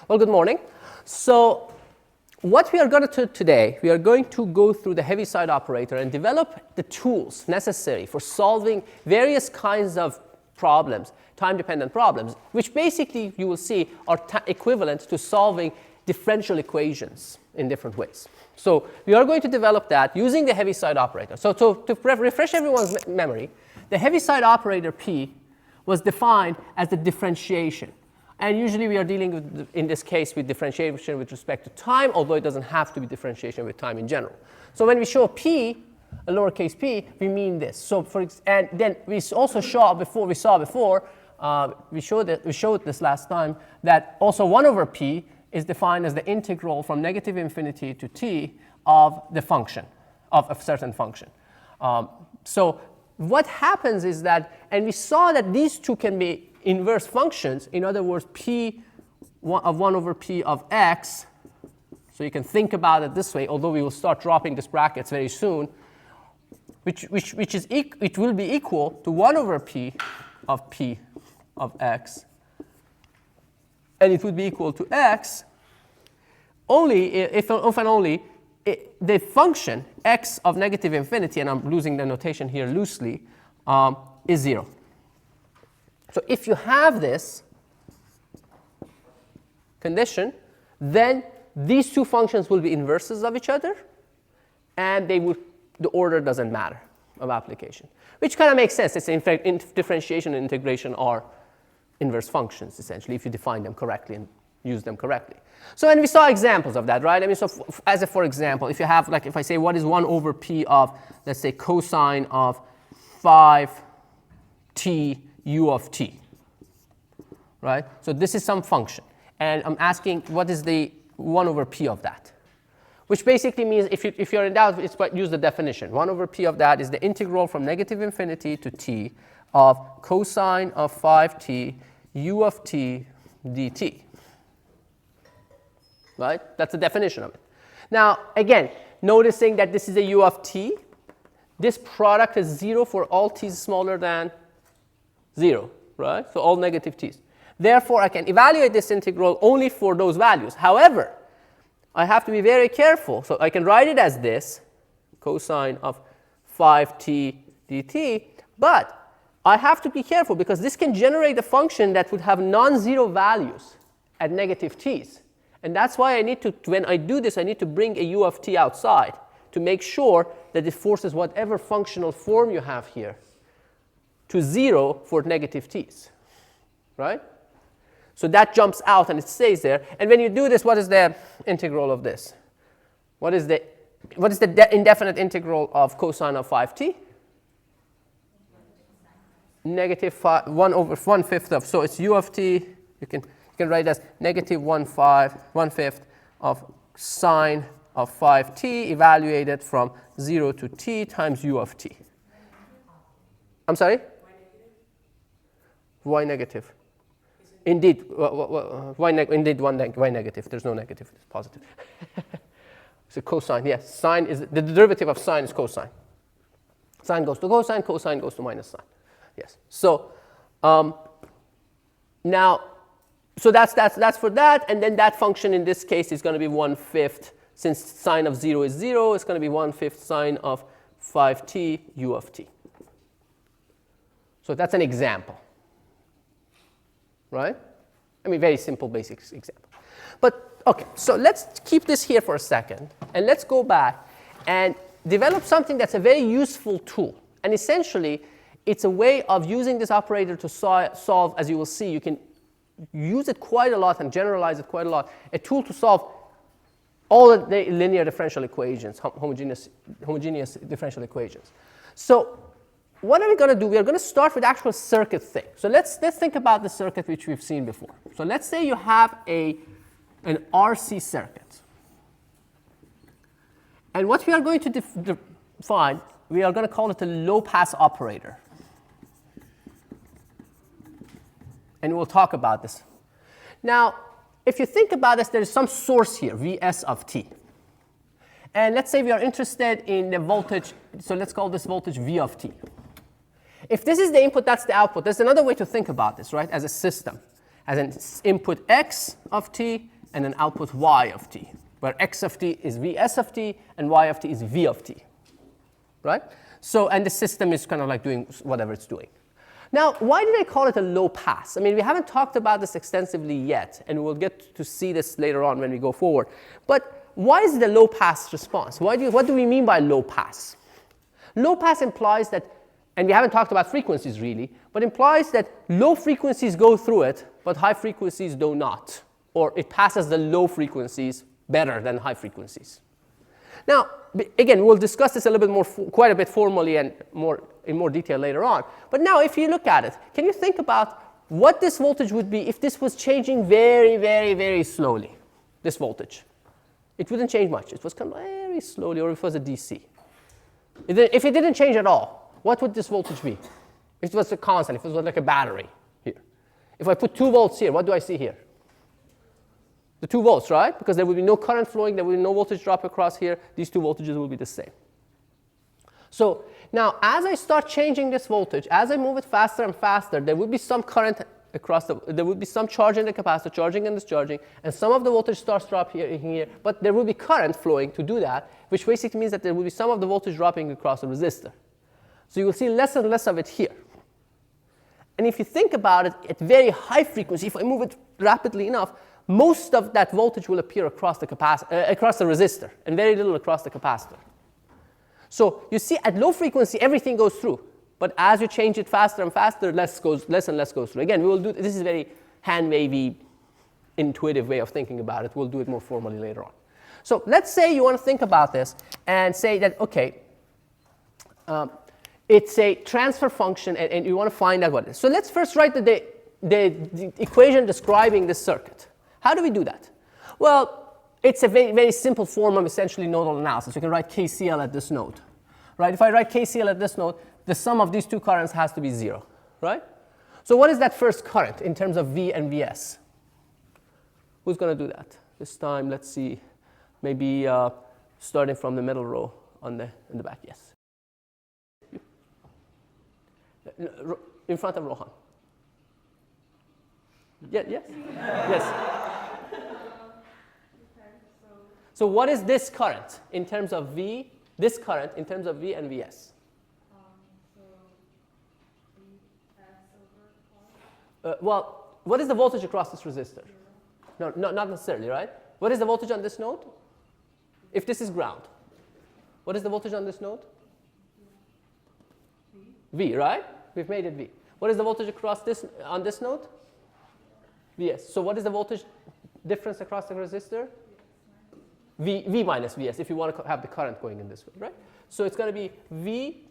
Well, good morning. So what we are going to do today, we are going to go through the Heaviside operator and develop the tools necessary for solving various kinds of problems, time-dependent problems, which basically you will see are equivalent to solving differential equations in different ways. So we are going to develop that using the Heaviside operator. So to refresh everyone's memory, the Heaviside operator P was defined as the differentiation. And usually we are dealing with, in this case, with differentiation with respect to time, although it doesn't have to be differentiation with time in general. So when we show P, a lowercase p, we mean this. So and then we also saw before, we showed this last time, that also 1 over p is defined as the integral from negative infinity to t of the function, of a certain function. So what happens is that, and we saw that these two can be inverse functions. In other words, p of 1 over p of x, so you can think about it this way, although we will start dropping these brackets very soon, which it will be equal to 1 over p of x, and it would be equal to x only if and only the function x of negative infinity, and I'm losing the notation here loosely, is 0. So if you have this condition, then these two functions will be inverses of each other, and the order doesn't matter of application, which kind of makes sense. It's in fact, differentiation and integration are inverse functions, essentially, if you define them correctly and use them correctly. So, and we saw examples of that, right? I mean, so for example, if you have, like, if I say what is 1 over p of, let's say, cosine of 5t u of t, right? So this is some function, and I'm asking what is the 1 over p of that, which basically means if you're in doubt, use the definition. 1 over p of that is the integral from negative infinity to t of cosine of 5t u of t dt, right? That's the definition of it. Now, again, noticing that this is a u of t, this product is 0 for all t's smaller than 0, right? So all negative t's. Therefore, I can evaluate this integral only for those values. However, I have to be very careful. So I can write it as this, cosine of 5t dt, but I have to be careful because this can generate a function that would have non-zero values at negative t's. And that's why I need to, when I do this, I need to bring a u of t outside to make sure that it forces whatever functional form you have here to 0 for negative t's, right? So that jumps out and it stays there. And when you do this, what is the integral of this? What is the indefinite integral of cosine of 5t? Negative 1 over 1/5 of, so it's u of t, you can write as negative 1/5 of sine of 5t evaluated from 0 to t times u of t. I'm sorry? Why negative? Indeed, why negative? There's no negative, it's positive. So cosine, yes, sine is, the derivative of sine is cosine. Sine goes to cosine goes to minus sine. Yes. So now, so that's for that, and then that function in this case is going to be 1/5. Since sine of 0 is 0, it's going to be 1/5 sine of 5t u of t. So that's an example, right? I mean, very simple, basic example. But okay, so let's keep this here for a second, and let's go back and develop something that's a very useful tool. And essentially, it's a way of using this operator to solve, as you will see, you can use it quite a lot and generalize it quite a lot, a tool to solve all the linear differential equations, homogeneous differential equations. So what are we going to do? We are going to start with actual circuit thing. So let's think about the circuit which we've seen before. So let's say you have an RC circuit. And what we are going to define, we are going to call it a low-pass operator. And we'll talk about this. Now, if you think about this, there is some source here, Vs of t. And let's say we are interested in the voltage, so let's call this voltage V of t. If this is the input, that's the output. There's another way to think about this, right, as a system. has an input x of t and an output y of t, where x of t is vs of t and y of t is v of t, right? So, and the system is kind of like doing whatever it's doing. Now, why did I call it a low pass? I mean, we haven't talked about this extensively yet, and we'll get to see this later on when we go forward. But why is it a low pass response? What do we mean by low pass? Low pass implies that, and we haven't talked about frequencies really, but implies that low frequencies go through it, but high frequencies do not. Or it passes the low frequencies better than high frequencies. Now, again, we'll discuss this a little bit more, quite a bit formally and in more detail later on. But now, if you look at it, can you think about what this voltage would be if this was changing very, very, very slowly, this voltage? It wouldn't change much. It was kind of very slowly, or if it was a DC. If it didn't change at all, what would this voltage be? If it was a constant, if it was like a battery here. If I put 2 volts here, what do I see here? The 2 volts, right? Because there will be no current flowing, there will be no voltage drop across here. These 2 voltages will be the same. So now, as I start changing this voltage, as I move it faster and faster, there will be some current across there will be some charge in the capacitor, charging and discharging, and some of the voltage starts dropping here, but there will be current flowing to do that, which basically means that there will be some of the voltage dropping across the resistor. So you will see less and less of it here. And if you think about it, at very high frequency, if I move it rapidly enough, most of that voltage will appear across the resistor, and very little across the capacitor. So you see, at low frequency, everything goes through. But as you change it faster and faster, less and less goes through. Again, we will do this is a very hand-wavy, intuitive way of thinking about it. We'll do it more formally later on. So let's say you want to think about this and say that, OK, it's a transfer function, and you want to find out what it is. So let's first write the equation describing this circuit. How do we do that? Well, it's a very, very simple form of essentially nodal analysis. You can write KCL at this node. Right? If I write KCL at this node, the sum of these 2 currents has to be 0. Right? So what is that first current in terms of V and Vs? Who's going to do that? This time, let's see, maybe starting from the middle row in the back. Yes. In front of Rohan. Yeah, yes? Yes. So what is this current in terms of V, this current in terms of V and Vs? Well, what is the voltage across this resistor? No, not necessarily, right? What is the voltage on this node? If this is ground. What is the voltage on this node? V, right? We've made it V. What is the voltage across on this node? Vs. So what is the voltage difference across the resistor? V minus Vs, if you want to have the current going in this way, right? So it's going to be V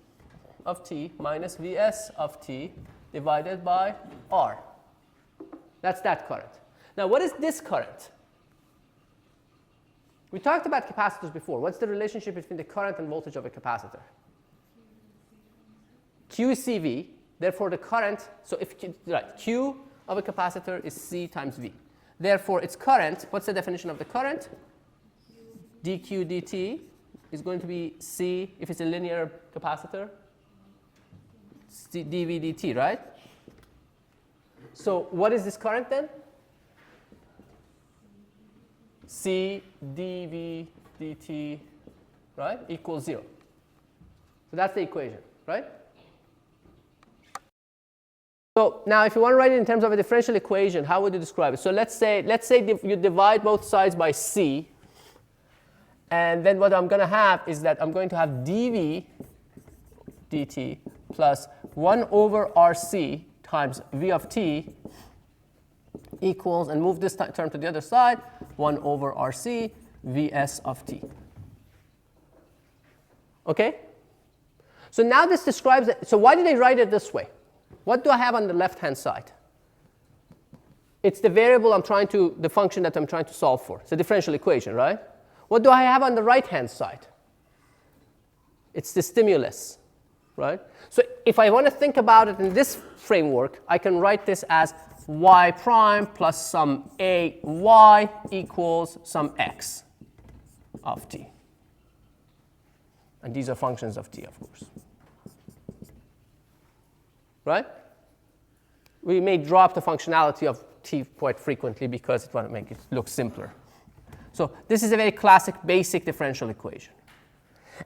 of t minus Vs of t divided by R. That's that current. Now, what is this current? We talked about capacitors before. What's the relationship between the current and voltage of a capacitor? Q is CV. Therefore, the current, so if Q of a capacitor is C times V. Therefore, its current, what's the definition of the current? dq dt is going to be C, if it's a linear capacitor, dV dt, right? So what is this current then? C dV dt, right, equals 0. So that's the equation, right? So now if you want to write it in terms of a differential equation, how would you describe it? So let's say you divide both sides by C. And then what I'm going to have is that I'm going to have dV dt plus 1 over RC times V of t equals, and move this term to the other side, 1 over RC Vs of t. OK? So now this describes it. So why did I write it this way? What do I have on the left-hand side? It's the variable the function that I'm trying to solve for. It's a differential equation, right? What do I have on the right-hand side? It's the stimulus, right? So if I want to think about it in this framework, I can write this as y prime plus some a y equals some x of t. And these are functions of t, of course. Right? We may drop the functionality of t quite frequently because it want to make it look simpler. So this is a very classic basic differential equation.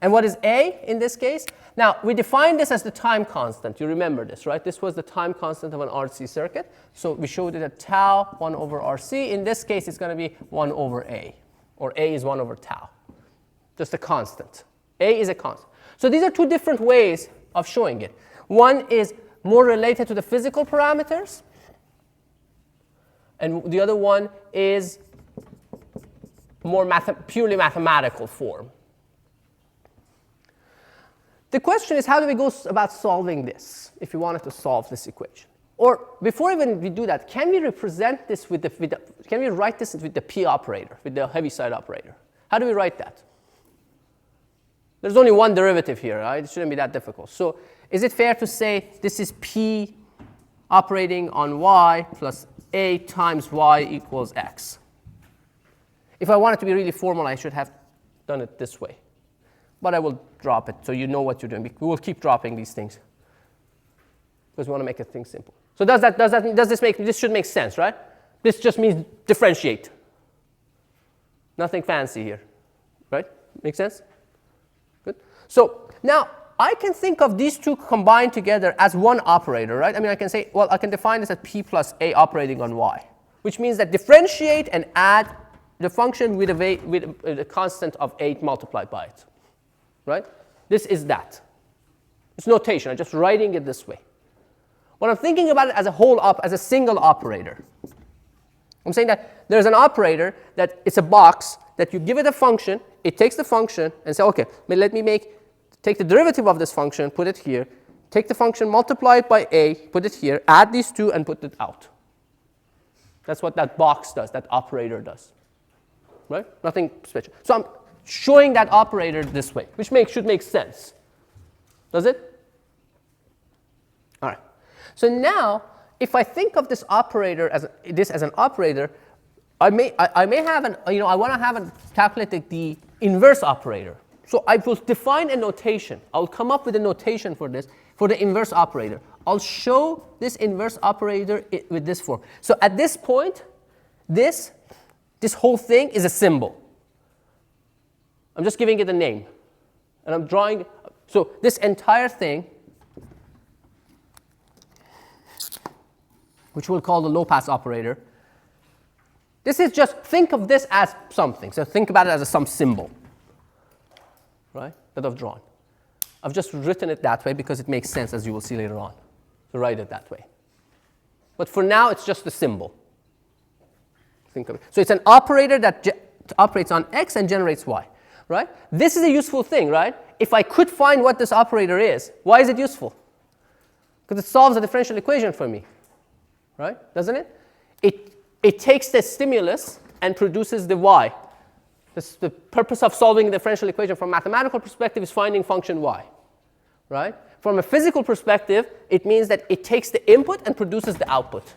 And what is A in this case? Now, we defined this as the time constant. You remember this, right? This was the time constant of an RC circuit. So we showed it at tau 1 over RC. In this case, it's going to be 1 over A, or A is 1 over tau. Just a constant. A is a constant. So these are two different ways of showing it. One is more related to the physical parameters, and the other one is more purely mathematical form. The question is, how do we go about solving this if we wanted to solve this equation? Or before even we do that, can we represent this can we write this with the P operator, with the Heaviside operator? How do we write that? There's only one derivative here, right? It shouldn't be that difficult. So is it fair to say this is P operating on y plus A times y equals x? If I want it to be really formal, I should have done it this way. But I will drop it so you know what you're doing. We will keep dropping these things because we want to make things simple. So this should make sense, right? This just means differentiate. Nothing fancy here, right? Make sense? Good. So now I can think of these two combined together as one operator, right? I mean, I can say, well, I can define this as P plus A operating on y, which means that differentiate and add the function with a constant of 8 multiplied by it. Right? This is that. It's notation. I'm just writing it this way. When I'm thinking about it as as a single operator, I'm saying that there's an operator that it's a box that you give it a function, it takes the function and say, okay, let me take the derivative of this function, put it here, take the function, multiply it by a, put it here, add these two, and put it out. That's what that box does, that operator does. Right? Nothing special. So I'm showing that operator this way, which should make sense. Does it? All right. So now, if I think of this operator as an operator, I may have I want to have calculate the inverse operator. So I will define a notation. I'll come up with a notation for this, for the inverse operator. I'll show this inverse operator with this form. So at this point, this whole thing is a symbol. I'm just giving it a name. And I'm drawing, so this entire thing, which we'll call the low-pass operator, this is just, think of this as something. So think about it as some symbol, right, that I've drawn. I've just written it that way because it makes sense, as you will see later on, to write it that way. But for now, it's just a symbol. Think of it. So it's an operator that operates on x and generates y. Right? This is a useful thing, right? If I could find what this operator is, why is it useful? Because it solves a differential equation for me, right? Doesn't it? It takes the stimulus and produces the y. The purpose of solving the differential equation from a mathematical perspective is finding function y, right? From a physical perspective, it means that it takes the input and produces the output.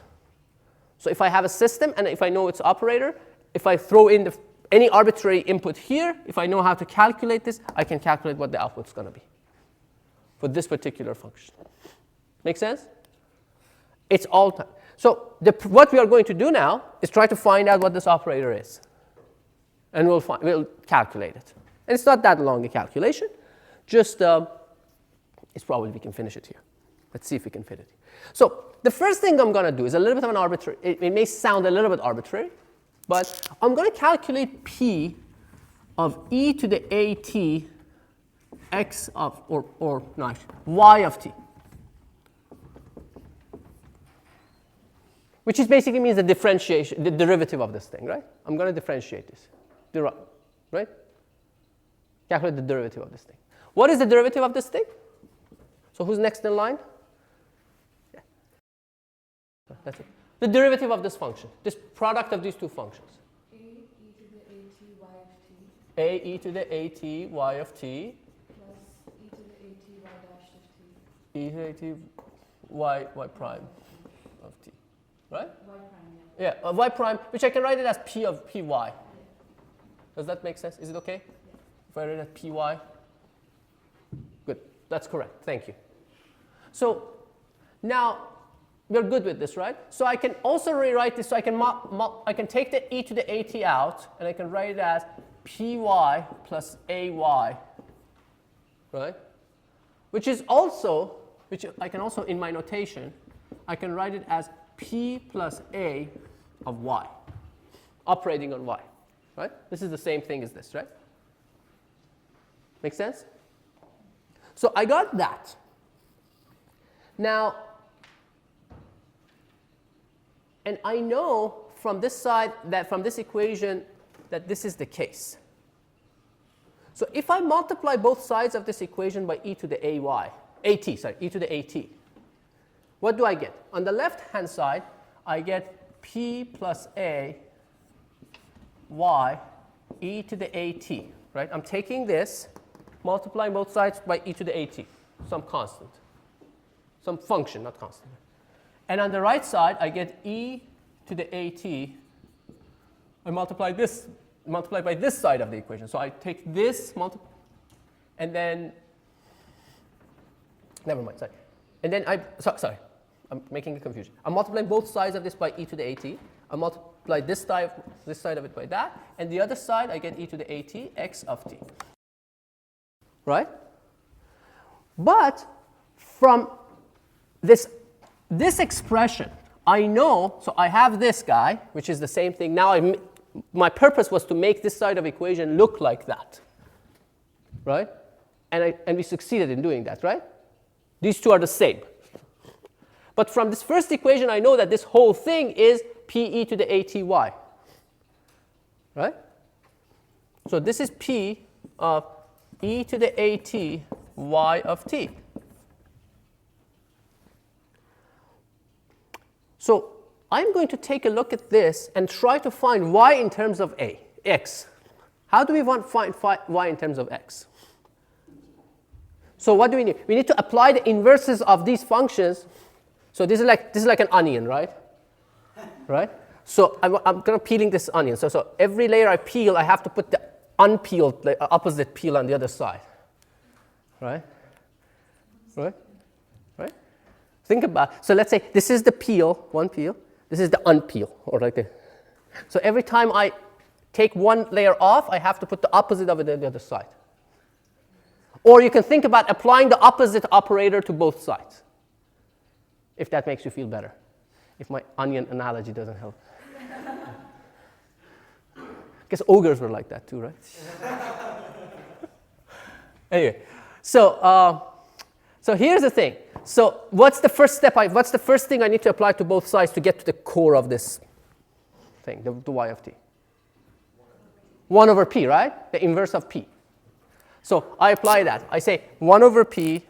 So if I have a system and if I know its operator, if I throw in any arbitrary input here, if I know how to calculate this, I can calculate what the output's going to be for this particular function. Make sense? It's all time. So what we are going to do now is try to find out what this operator is. And we'll calculate it. And it's not that long a calculation. Just, it's probably we can finish it here. Let's see if we can fit it. So the first thing I'm going to do is a little bit of an arbitrary. It may sound a little bit arbitrary. But I'm going to calculate P of e to the at x of, or no, y of t. Which is basically means the differentiation, the derivative of this thing, right? I'm going to differentiate this, right? Calculate the derivative of this thing. What is the derivative of this thing? So who's next in line? Yeah. That's it. The derivative of this function, this product of these two functions. A e to the at y of t plus e to the at y dash of t. E to the at y prime of t. Right? Y prime, yeah. Yeah, y prime, which I can write it as p of py. Does that make sense? Is it okay? Yeah. If I write it as py? Good. That's correct. Thank you. So now, we're good with this, right? So I can also rewrite this. So I can take the e to the at out, and I can write it as py plus ay, right? Which I can also, in my notation, I can write it as p plus a of y, operating on y, right? This is the same thing as this, right? Make sense? So I got that. Now, and I know from this side that from this equation that this is the case. So if I multiply both sides of this equation by e to the e to the at, what do I get? On the left-hand side, I get p plus a y e to the at, right? I'm taking this, multiplying both sides by e to the at, some constant, some function, not constant. And on the right side, I get e to the at. I multiply by this side of the equation. So I take this, and then, never mind, sorry. And then sorry, I'm making a confusion. I'm multiplying both sides of this by e to the at. I multiply this side of it by that. And the other side, I get e to the at x of t. Right? But from this expression, I know, so I have this guy, which is the same thing. Now my purpose was to make this side of equation look like that, right? And we succeeded in doing that, right? These two are the same. But from this first equation, I know that this whole thing is pe to the aty, right? So this is p of e to the at y of t. So I'm going to take a look at this and try to find y in terms of x. How do we find y in terms of x? So what do we need? We need to apply the inverses of these functions. So this is like an onion, right? Right? So I'm going to peeling this onion. So every layer I peel, I have to put the unpeeled, the opposite peel on the other side. Right? Right? Right? Think about, so let's say this is the peel, one peel. This is the unpeel, or like this. So every time I take one layer off, I have to put the opposite of it on the other side. Or you can think about applying the opposite operator to both sides, if that makes you feel better, if my onion analogy doesn't help. I guess ogres were like that too, right? Anyway, so here's the thing. So what's the first step? What's the first thing I need to apply to both sides to get to the core of this thing, the y of t? 1 over p, right? The inverse of p. So I apply that. I say 1 over p.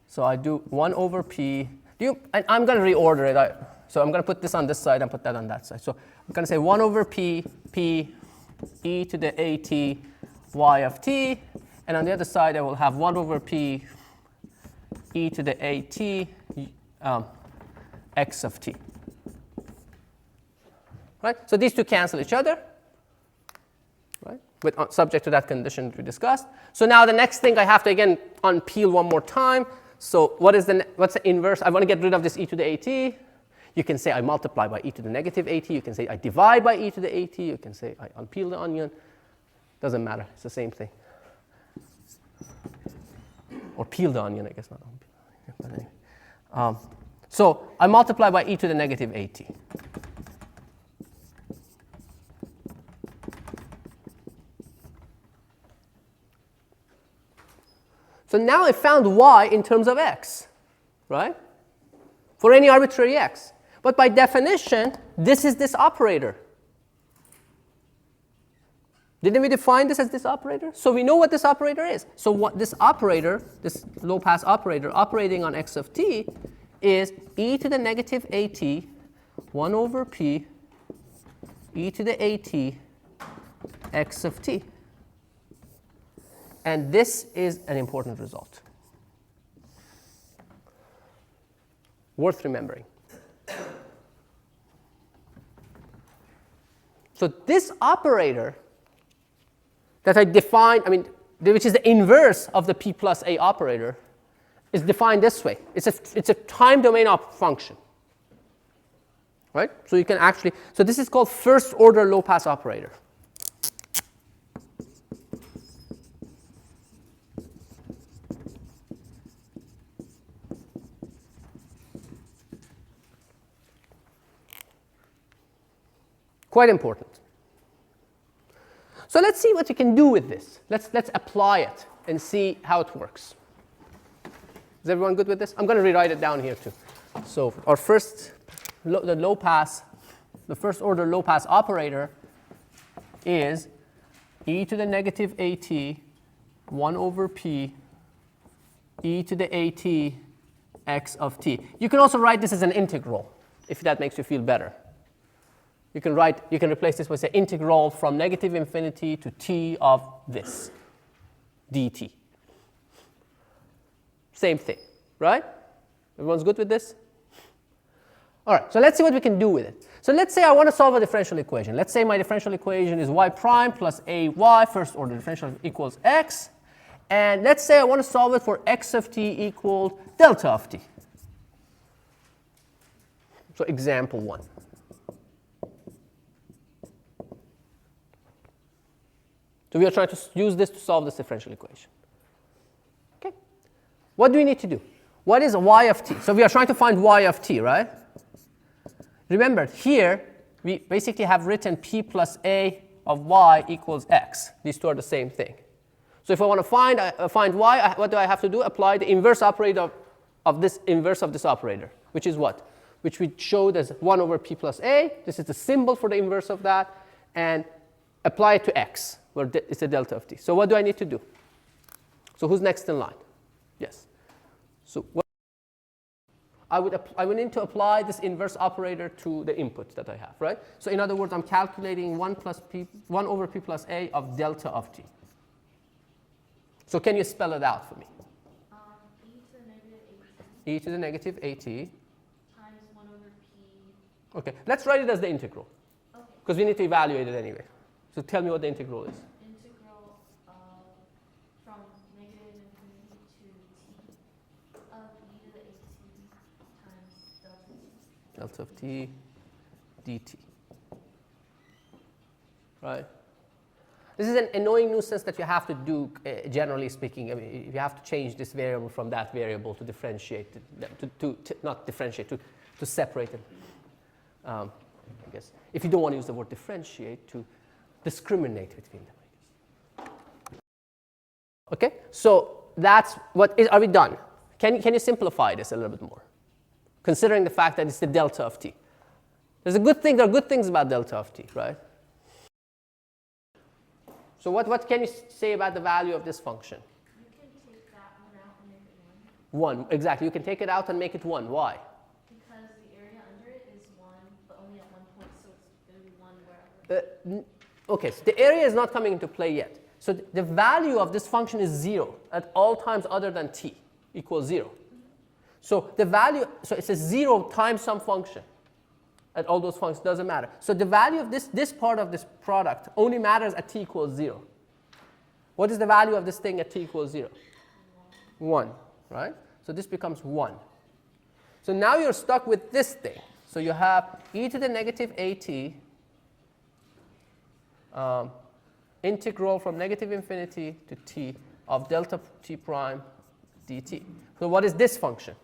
So I do 1 over p. And I'm going to reorder it. So I'm going to put this on this side and put that on that side. So I'm going to say 1 over p e to the at y of t. And on the other side, I will have 1 over p e to the at x of t. Right? So these two cancel each other, right? But subject to that condition we discussed. So now the next thing I have to again unpeel one more time. So what's the inverse? I want to get rid of this e to the at. You can say I multiply by e to the negative at. You can say I divide by e to the at. You can say I unpeel the onion. Doesn't matter. It's the same thing. Or peel the onion, I guess, not unpeel. But anyway. So I multiply by e to the negative at. So now I found y in terms of x, right? For any arbitrary x. But by definition, this is this operator. Didn't we define this as this operator? So we know what this operator is. So what this operator, this low-pass operator operating on x of t, is e to the negative at 1 over p e to the at x of t. And this is an important result. Worth remembering. So this operator that I defined, which is the inverse of the p plus a operator, is defined this way. It's a time domain function. Right? So you can actually, so this is called first order low pass operator. Quite important. So let's see what you can do with this. Let's apply it and see how it works. Is everyone good with this? I'm going to rewrite it down here too. So our first, the first order low pass operator is e to the negative at 1 over p e to the at x of t. You can also write this as an integral if that makes you feel better. You can replace this with an integral from negative infinity to t of this dt. Same thing, right? Everyone's good with this? All right, so let's see what we can do with it. So let's say I want to solve a differential equation. Let's say my differential equation is y prime plus ay, first order differential equals x. And let's say I want to solve it for x of t equal delta of t. So example 1. So we are trying to use this to solve this differential equation. Okay. What do we need to do? What is y of t? So we are trying to find y of t, right? Remember, here we basically have written p plus a of y equals x. These two are the same thing. So if I want to find y, what do I have to do? Apply the inverse operator of this inverse of this operator, which is what? Which we showed as 1 over p plus a. This is the symbol for the inverse of that. And apply it to x, where it's a delta of t. So what do I need to do? So who's next in line? Yes. So what I would need to apply this inverse operator to the input that I have, right? So in other words, I'm calculating 1 over p plus a of delta of t. So can you spell it out for me? E to the negative at. Times 1 over p. Okay, let's write it as the integral. Okay. Because we need to evaluate it anyway. So tell me what the integral is. Integral from negative infinity to t of e to the at times delta t. Delta of t dt. Right? This is an annoying nuisance that you have to do, generally speaking. I mean, you have to change this variable from that variable to differentiate it, not differentiate, to separate it. I guess. If you don't want to use the word differentiate, to discriminate between them, I guess. Okay, so that's what is, are we done? Can you simplify this a little bit more? Considering the fact that it's the delta of t. There are good things about delta of t, right? So what can you say about the value of this function? You can take that one out and make it 1. 1, exactly. You can take it out and make it 1. Why? Because the area under it is 1, but only at one point, so it's going to be 1 wherever. Okay, so the area is not coming into play yet. So the value of this function is 0 at all times other than t equals 0. Mm-hmm. So the value, so it's a 0 times some function. At all those functions, doesn't matter. So the value of this part of this product only matters at t equals 0. What is the value of this thing at t equals 0? 1, right? So this becomes 1. So now you're stuck with this thing. So you have e to the negative at integral from negative infinity to t of delta t prime dt. So what is this function?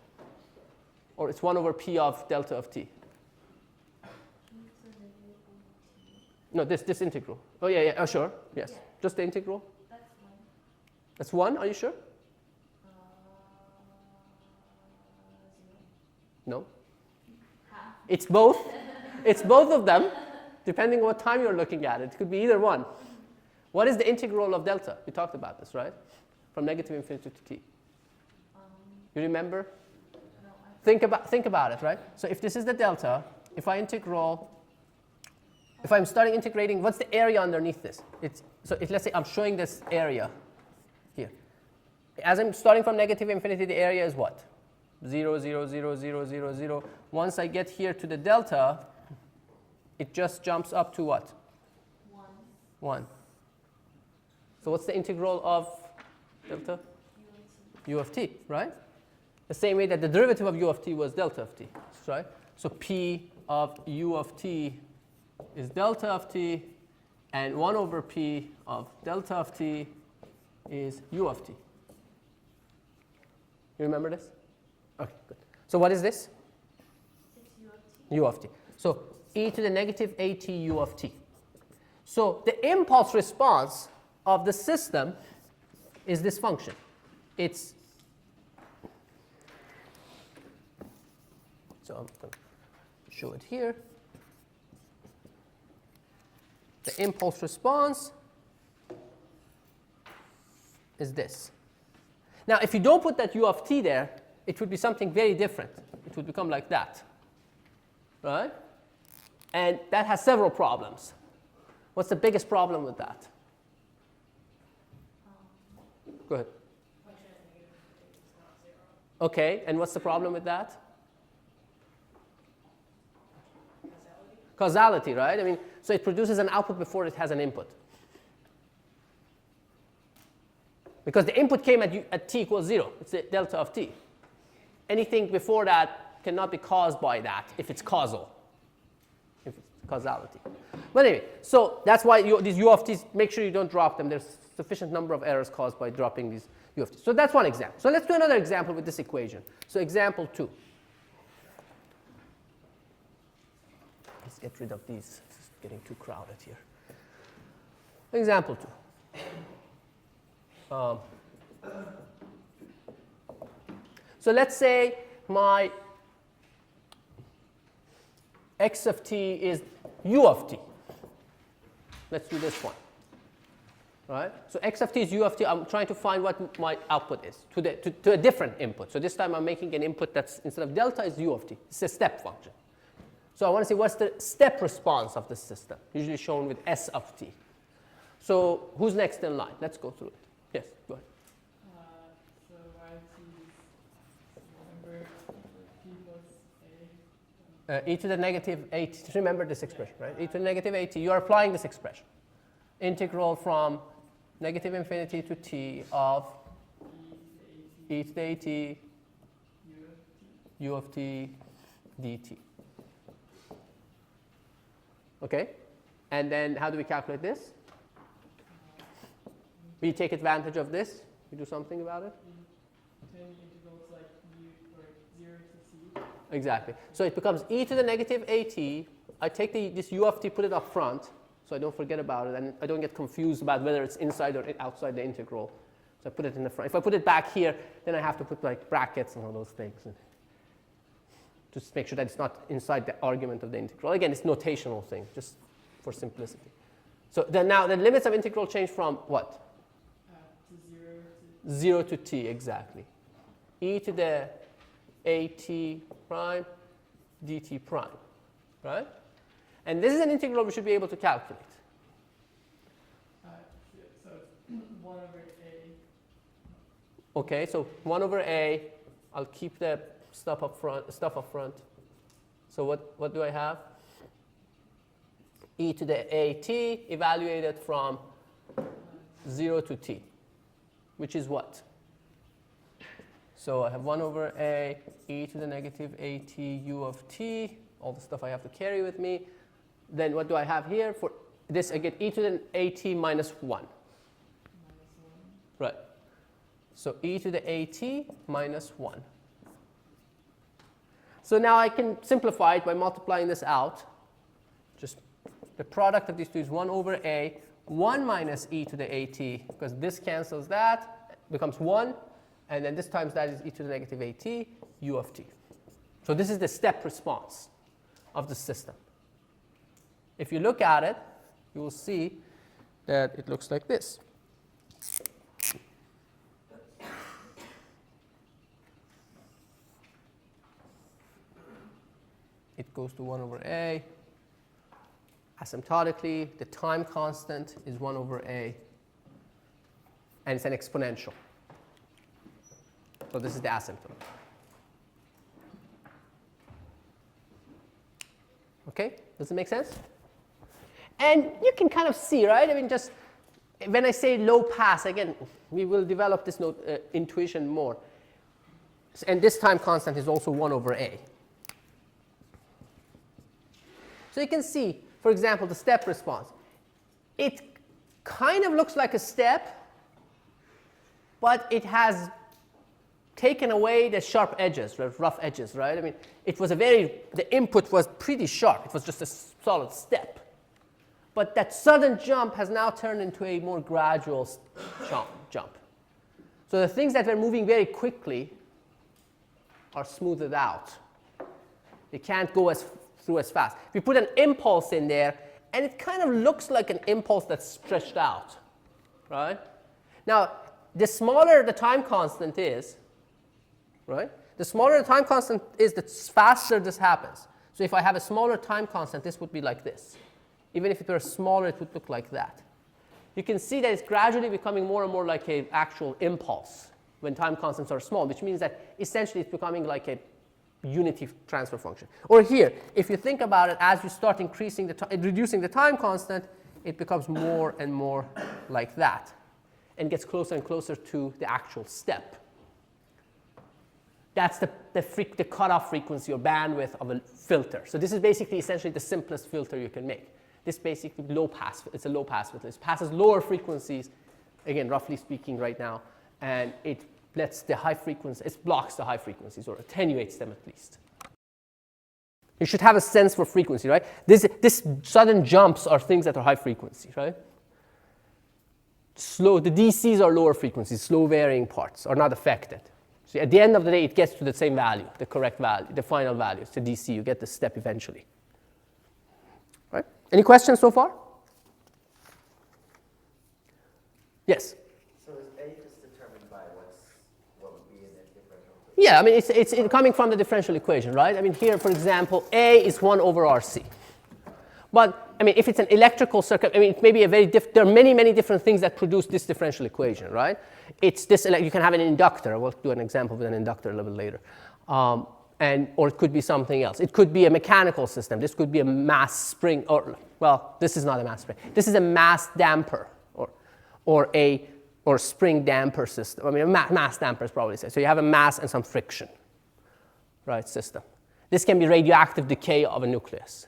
Or it's 1 over p of delta of t. No, this integral. Oh, yeah, oh, sure, yes. Yeah. Just the integral? That's 1. That's 1, are you sure? 0. No. Half. It's both. It's both of them, depending on what time you're looking at it. It could be either one. What is the integral of delta? We talked about this, right? From negative infinity to t. You remember? No, think about it, right? So if this is the delta, if I'm starting integrating, what's the area underneath this? Let's say I'm showing this area here. As I'm starting from negative infinity, the area is what? 0, 0, 0, 0, 0, 0. Once I get here to the delta, it just jumps up to what? 1. 1. So what's the integral of delta? U U of t, right? the same way that the derivative of u of t was delta of t, right? So p of u of t is delta of t, and 1 over p of delta of t is u of t. You remember this? Okay, good. So what is this? It's u of t. U of t. So e to the negative at u of t. So the impulse response of the system is this function. It's, so I'm going to show it here. The impulse response is this. Now, if you don't put that u of t there, it would be something very different. It would become like that, right? And that has several problems. What's the biggest problem with that? Go ahead. Okay, and what's the problem with that? Causality, right? I mean, so it produces an output before it has an input. Because the input came at t equals 0. It's the delta of t. Anything before that cannot be caused by that if it's causal, if it's causality. But anyway, so that's why these u of t's, make sure you don't drop them. There's sufficient number of errors caused by dropping these u of t's. So that's one example. So let's do another example with this equation. So example 2. Let's get rid of these. It's getting too crowded here. Example 2. So let's say my x of t is u of t. Let's do this one. Right? So x of t is u of t. I'm trying to find what my output is to a different input. So this time I'm making an input that's, instead of delta, is u of t. It's a step function. So I want to see what's the step response of the system, usually shown with s of t. So who's next in line? Let's go through it. Yes, go ahead. So yt is, remember, p plus a. E to the negative 8. Remember this expression, right? E to the negative 8t. You are applying this expression. Integral from negative infinity to t of e to the at u of t dt. Okay? And then how do we calculate this? We take advantage of this. We do something about it. Turn integrals like u or 0 to t. Exactly. So it becomes e to the negative at. I take this u of t, put it up front, so I don't forget about it, and I don't get confused about whether it's inside or outside the integral. So I put it in the front. If I put it back here, then I have to put like brackets and all those things, and just make sure that it's not inside the argument of the integral. Again, it's notational thing, just for simplicity. So then now the limits of integral change from what? To 0 to t, exactly. E to the at prime dt prime, right? And this is an integral we should be able to calculate. So it's 1 over a. Okay, so 1 over a. I'll keep the stuff up front. So what do I have? E to the at evaluated from 0 to t, which is what? So I have 1 over a e to the negative at u of t, all the stuff I have to carry with me. Then what do I have here? For this, I get e to the at minus 1. Right. So e to the at minus 1. So now I can simplify it by multiplying this out. Just the product of these two is 1 over a, 1 minus e to the at, because this cancels that, becomes 1. And then this times that is e to the negative at u of t. So this is the step response of the system. If you look at it, you will see that it looks like this. It goes to 1 over a. Asymptotically, the time constant is 1 over a. And it's an exponential. So this is the asymptote. Okay? Does it make sense? And you can kind of see, right? I mean, just when I say low pass, again, we will develop this intuition more. And this time constant is also 1 over a. So you can see, for example, the step response. It kind of looks like a step, but it has taken away the sharp edges, the rough edges, right? I mean, it was the input was pretty sharp. It was just a solid step. But that sudden jump has now turned into a more gradual jump. So the things that were moving very quickly are smoothed out. They can't go through as fast. If you put an impulse in there, and it kind of looks like an impulse that's stretched out, right? Now, the smaller the time constant is, right? The smaller the time constant is, the faster this happens. So if I have a smaller time constant, this would be like this. Even if it were smaller, it would look like that. You can see that it's gradually becoming more and more like an actual impulse when time constants are small, which means that essentially it's becoming like a unity transfer function. Or here, if you think about it, as you start increasing reducing the time constant, it becomes more and more like that, and gets closer and closer to the actual step. That's the cutoff frequency or bandwidth of a filter. So this is basically essentially the simplest filter you can make. This basically low pass. It's a low pass filter. It passes lower frequencies, again, roughly speaking, right now, and it lets the high frequencies. It blocks the high frequencies or attenuates them at least. You should have a sense for frequency, right? This sudden jumps are things that are high frequency, right? The DCs are lower frequencies. Slow varying parts are not affected. So at the end of the day, it gets to the same value, the correct value, the final value. It's a DC. You get the step eventually. Right? Any questions so far? Yes? So is A just determined by what would be in the differential? Yeah, I mean, it's coming from the differential equation, right? I mean, here, for example, A is 1 over RC. But, I mean, if it's an electrical circuit, I mean, it may be there are many, many different things that produce this differential equation, right? It's this, you can have an inductor. We'll do an example with an inductor a little bit later. Or it could be something else. It could be a mechanical system. This could be a mass spring, well, this is not a mass spring. This is a mass damper, or spring damper system. I mean, a mass damper is probably said. So you have a mass and some friction, right, system. This can be radioactive decay of a nucleus.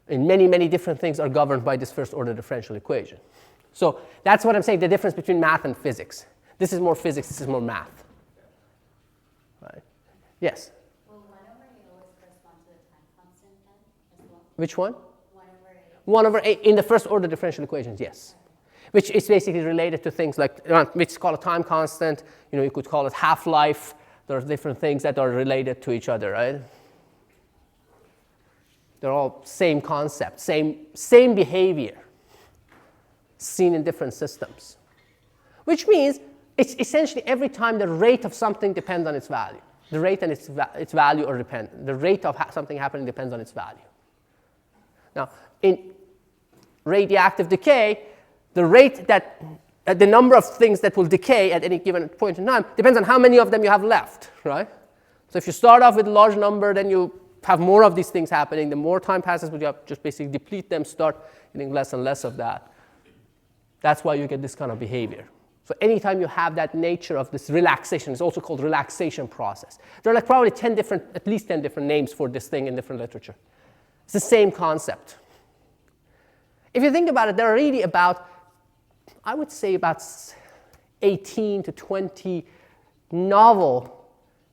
And many, many different things are governed by this first order differential equation. So that's what I'm saying, the difference between math and physics. This is more physics, this is more math. Right? Yes? Will 1 over a always correspond to the time constant then as well? Which one? 1 over a. 1 over a in the first order differential equations, yes. Which is basically related to things like, which is called a time constant. You could call it half-life. There are different things that are related to each other, right? They're all same concept, same behavior seen in different systems. Which means it's essentially every time the rate of something depends on its value. The rate and its value are dependent. The rate of something happening depends on its value. Now, in radioactive decay, the rate the number of things that will decay at any given point in time depends on how many of them you have left, right? So if you start off with a large number, then you have more of these things happening. The more time passes, you have just basically deplete them, start getting less and less of that. That's why you get this kind of behavior. So anytime you have that nature of this relaxation, it's also called relaxation process. There are like probably at least 10 different names for this thing in different literature. It's the same concept. If you think about it, there are really I would say about 18 to 20 novel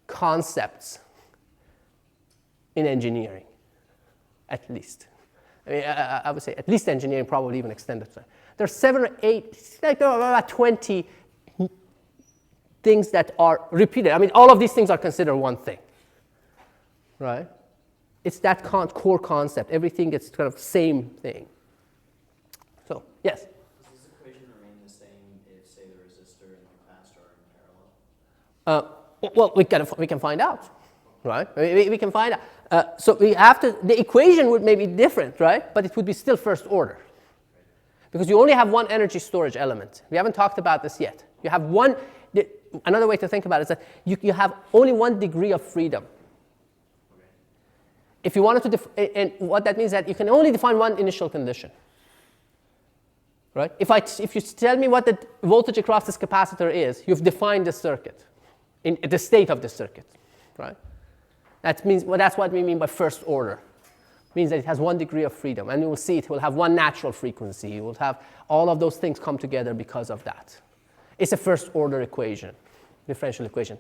concepts in engineering, at least. I mean, I would say at least engineering, probably even extended. There are 7 or 8, there are about 20 things that are repeated. I mean, all of these things are considered one thing, right? It's that core concept. Everything gets kind of same thing. So, yes? Does this equation remain the same if, say, the resistor and the capacitor are in parallel? Well, we can find out, right? We can find out. So the equation would maybe be different, right? But it would be still first order. Because you only have one energy storage element. We haven't talked about this yet. You have another way to think about it is that you have only one degree of freedom. If you wanted to, and what that means is that you can only define one initial condition. Right? If you tell me what the voltage across this capacitor is, you've defined the circuit. in the state of the circuit, right? That means, well, that's what we mean by first order. It means that it has one degree of freedom, and you will see it will have one natural frequency. You will have all of those things come together because of that. It's a first order equation, differential equation.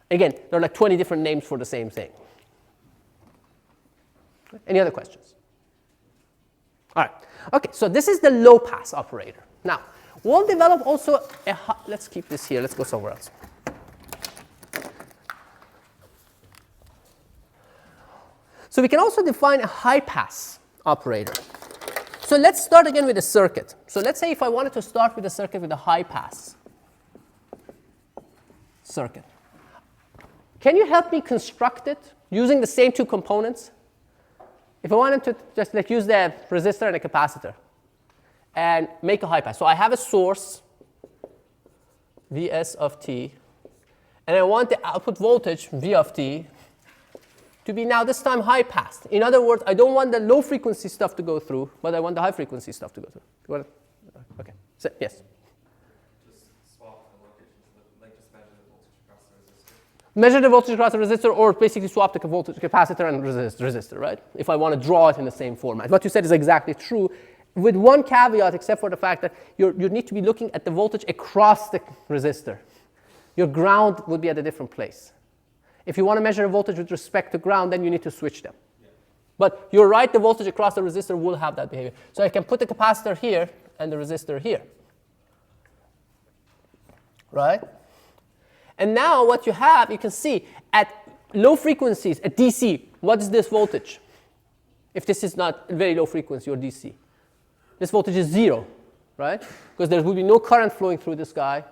Again, there are like 20 different names for the same thing. Any other questions? All right. Okay, so this is the low pass operator. Now, we'll develop also a let's keep this here. Let's go somewhere else. So we can also define a high pass operator. So let's start again with a circuit. So let's say if I wanted to start with a circuit with a high pass circuit. Can you help me construct it using the same two components? If I wanted to just like use the resistor and a capacitor and make a high pass. So I have a source, Vs of t, and I want the output voltage, V of t, to be now this time high pass. In other words, I don't want the low frequency stuff to go through, but I want the high frequency stuff to go through. You want to? Okay. So, yes? Just swap the locations, like just measure the voltage across the resistor. Measure the voltage across the resistor, or basically swap the voltage capacitor and resistor, right? If I want to draw it in the same format. What you said is exactly true, with one caveat, except for the fact that you need to be looking at the voltage across the resistor. Your ground will be at a different place. If you want to measure a voltage with respect to ground, then you need to switch them. Yeah. But you're right, the voltage across the resistor will have that behavior. So I can put the capacitor here and the resistor here. Right? And now what you have, you can see at low frequencies, at DC, what is this voltage? If this is not very low frequency or DC. This voltage is 0, right? Because there will be no current flowing through this guy.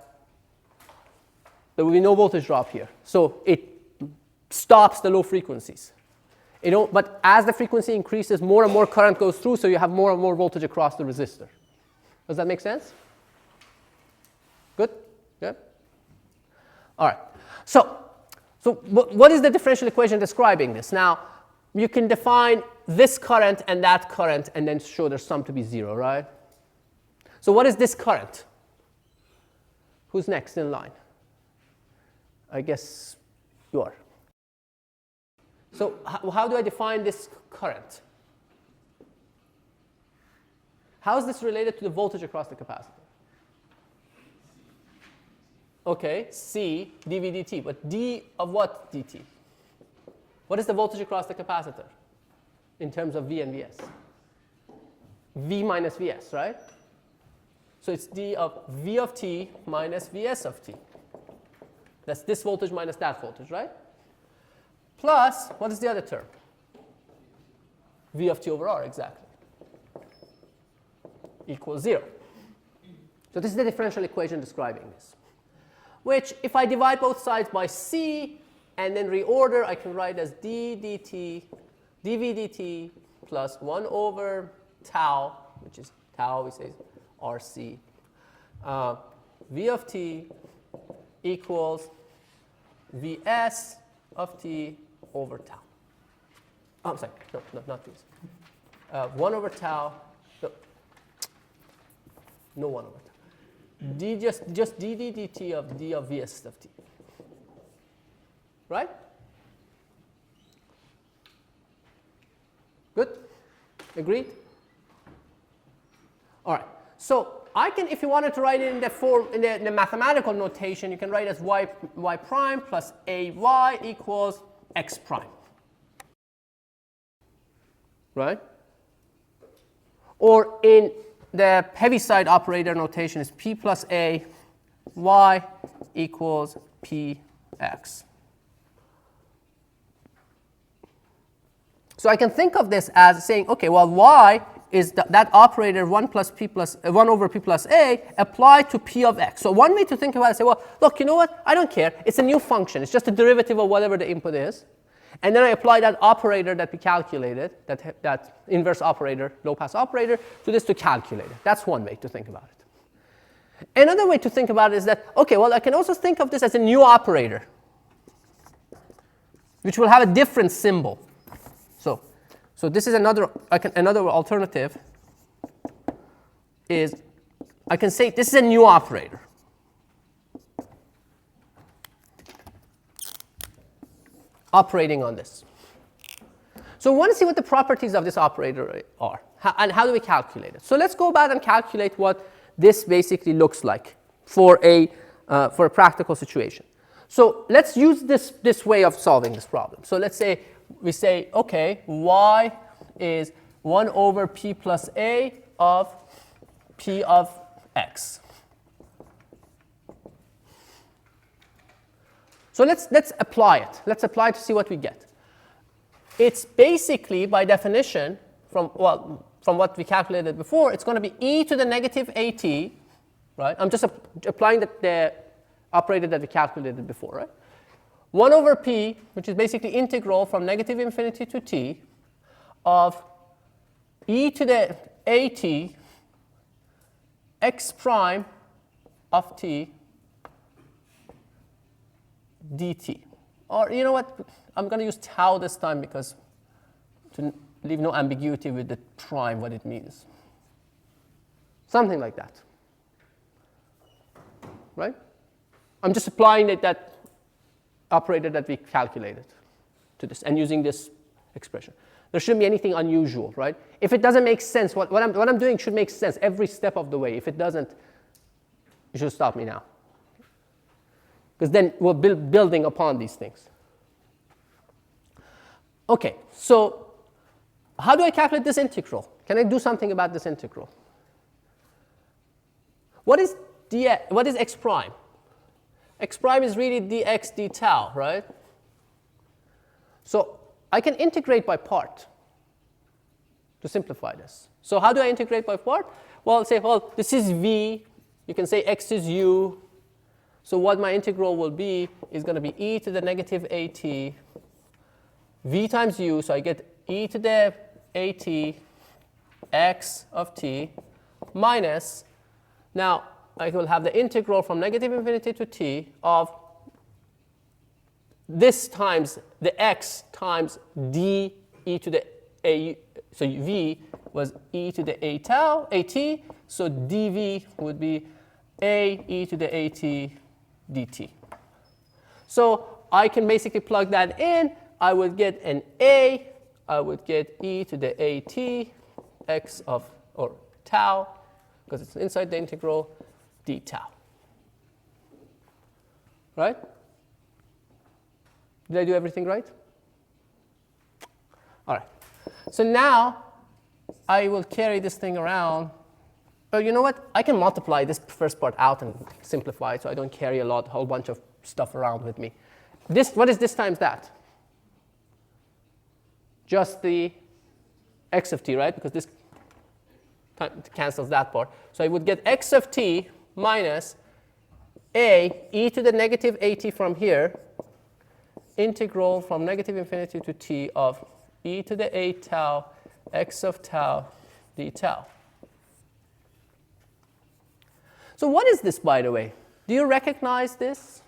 There will be no voltage drop here. So it stops the low frequencies. But as the frequency increases, more and more current goes through, so you have more and more voltage across the resistor. Does that make sense? Good? Good? All right. So what is the differential equation describing this? Now, you can define this current and that current and then show their sum to be 0, right? So what is this current? Who's next in line? I guess you are. So how do I define this current? How is this related to the voltage across the capacitor? Okay, C dV dt, but d of what dt? What is the voltage across the capacitor in terms of V and Vs? V minus Vs, right? So it's d of V of t minus Vs of t. That's this voltage minus that voltage, right? Plus, what is the other term? V of t over R, exactly. Equals 0. So this is the differential equation describing this. Which, if I divide both sides by C and then reorder, I can write as d dt, dv dt plus 1 over tau, which is tau, we say RC. V of t equals Vs of t over tau. Oh, I'm sorry, no, not these. 1 over tau, no 1 over tau. D just dd dt of d of Vs of t. Right? Good? Agreed? All right. So I can, if you wanted to write it in the form, in the mathematical notation, you can write as y prime plus ay equals x prime. Right? Or in the Heaviside operator notation is p plus a y equals px. So I can think of this as saying, okay, well, y is that operator 1 over p plus a applied to p of x. So one way to think about it is say, well, look, you know what? I don't care. It's a new function. It's just a derivative of whatever the input is. And then I apply that operator that we calculated, that inverse operator, low-pass operator, to this to calculate it. That's one way to think about it. Another way to think about it is that, okay, well, I can also think of this as a new operator, which will have a different symbol. So this is another alternative is I can say this is a new operator. operating on this. So we want to see what the properties of this operator are, and how do we calculate it. So let's go back and calculate what this basically looks like for a practical situation. So let's use this way of solving this problem. So let's say we say, okay, y is 1 over p plus a of p of x. So let's apply it. Let's apply it to see what we get. It's basically, by definition, from what we calculated before, it's going to be e to the negative at, right? I'm just applying the operator that we calculated before, right? 1 over p, which is basically integral from negative infinity to t, of e to the at x prime of t dt. Or you know what? I'm going to use tau this time because to leave no ambiguity with the prime, what it means. Something like that. Right? I'm just applying that operator that we calculated to this and using this expression. There shouldn't be anything unusual, right? If it doesn't make sense, what I'm doing should make sense every step of the way. If it doesn't, you should stop me now. Because then we're building upon these things. Okay, so how do I calculate this integral? Can I do something about this integral? What is x prime? X prime is really dx d tau, right? So I can integrate by part to simplify this. So how do I integrate by part? Well, I'll say, well, this is v. You can say x is u. So what my integral will be is going to be e to the negative at v times u. So I get e to the at x of t minus, now I will have the integral from negative infinity to t of this times the x times d e to the a. So v was e to the a tau at, so dv would be a e to the at dt. So I can basically plug that in. I would get an a. I would get e to the at x of, or tau, because it's inside the integral, d tau. Right? Did I do everything right? All right. So now I will carry this thing around. But you know what? I can multiply this first part out and simplify it so I don't carry a whole bunch of stuff around with me. What is this times that? Just the x of t, right? Because this cancels that part. So I would get x of t minus a e to the negative at from here, integral from negative infinity to t of e to the a tau x of tau d tau. So what is this, by the way? Do you recognize this?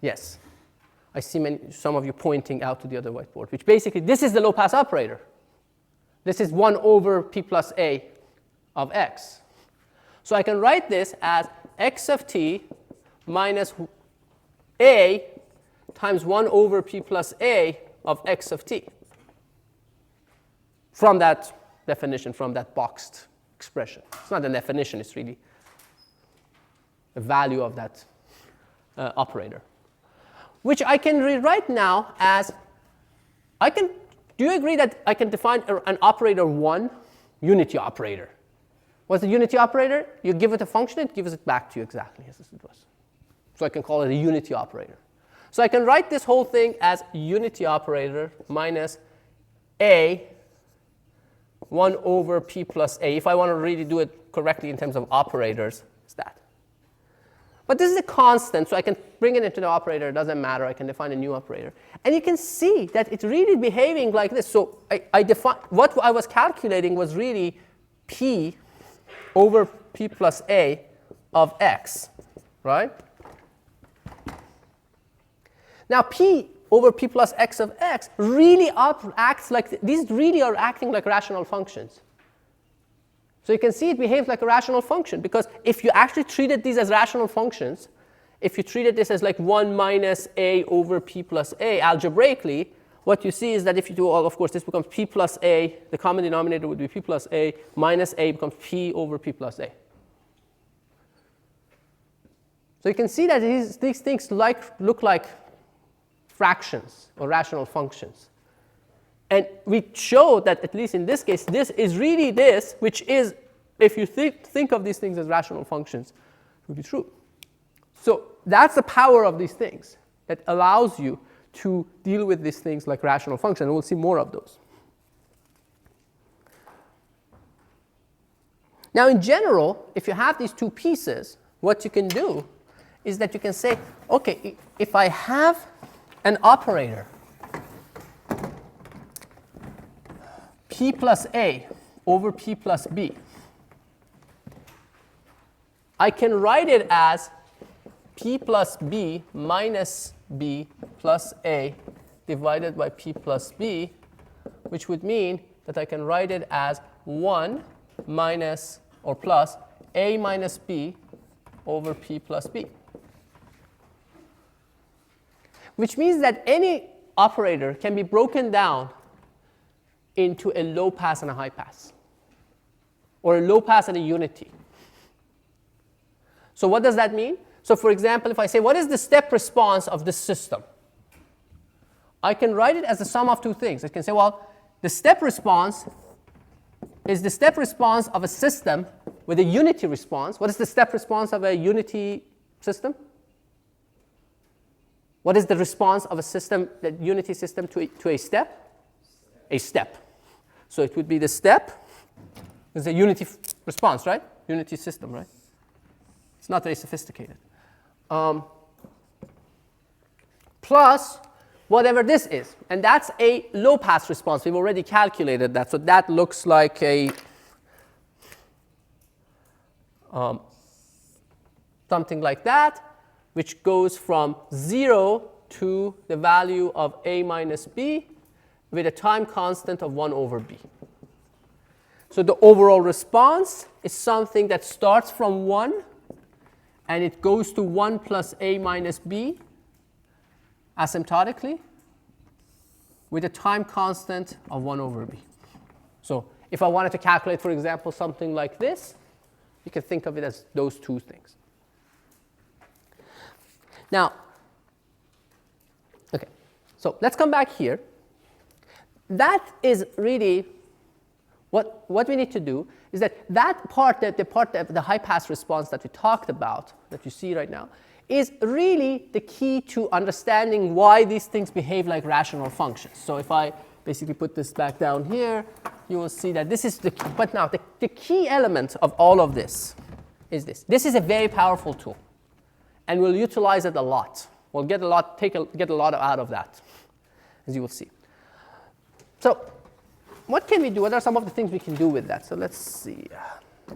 Yes. I see some of you pointing out to the other whiteboard, which basically, this is the low-pass operator. This is 1 over p plus a of x. So I can write this as x of t minus a times 1 over p plus a of x of t. From that definition, from that boxed expression. It's not a definition, it's really the value of that operator. Which I can rewrite now as, do you agree that I can define an operator 1, unity operator? What's the unity operator? You give it a function, it gives it back to you exactly as it was. So I can call it a unity operator. So I can write this whole thing as unity operator minus a 1 over p plus a. If I want to really do it correctly in terms of operators, it's that. But this is a constant, so I can bring it into the operator. It doesn't matter. I can define a new operator. And you can see that it's really behaving like this. So what I was calculating was really p over p plus a of x, right? Now p over p plus x of x really acts like, these really are acting like rational functions. So you can see it behaves like a rational function, because if you actually treated these as rational functions, if you treated this as like 1 minus a over p plus a algebraically, what you see is that if you do all, of course, this becomes p plus a. The common denominator would be p plus a minus a becomes p over p plus a. So you can see that these things look like fractions or rational functions. And we show that, at least in this case, this is really this, which is, if you think of these things as rational functions, it would be true. So that's the power of these things that allows you to deal with these things like rational functions. And we'll see more of those. Now, in general, if you have these two pieces, what you can do is that you can say, OK, if I have an operator, p plus a over p plus b, I can write it as p plus b minus b plus a divided by p plus b, which would mean that I can write it as 1 minus or plus a minus b over p plus b. Which means that any operator can be broken down into a low pass and a high pass, or a low pass and a unity. So what does that mean? So for example, if I say, what is the step response of this system? I can write it as the sum of two things. I can say, well, the step response is the step response of a system with a unity response. What is the step response of a unity system? What is the response of a system, the unity system, to a step? A step. So it would be the step is a unity response, right? Unity system, right? It's not very sophisticated. Plus whatever this is. And that's a low pass response. We've already calculated that. So that looks like a something like that, which goes from 0 to the value of a minus b with a time constant of 1 over b. So the overall response is something that starts from 1 and it goes to 1 plus a minus b asymptotically with a time constant of 1 over b. So if I wanted to calculate, for example, something like this, you can think of it as those two things. Now, okay, so let's come back here. That is really what we need to do is that part, the high pass response that we talked about, that you see right now, is really the key to understanding why these things behave like rational functions. So if I basically put this back down here, you will see that this is the key. But now the key element of all of this is this. This is a very powerful tool, and we'll utilize it a lot. We'll get a lot out of that, as you will see. So what can we do? What are some of the things we can do with that? So let's see.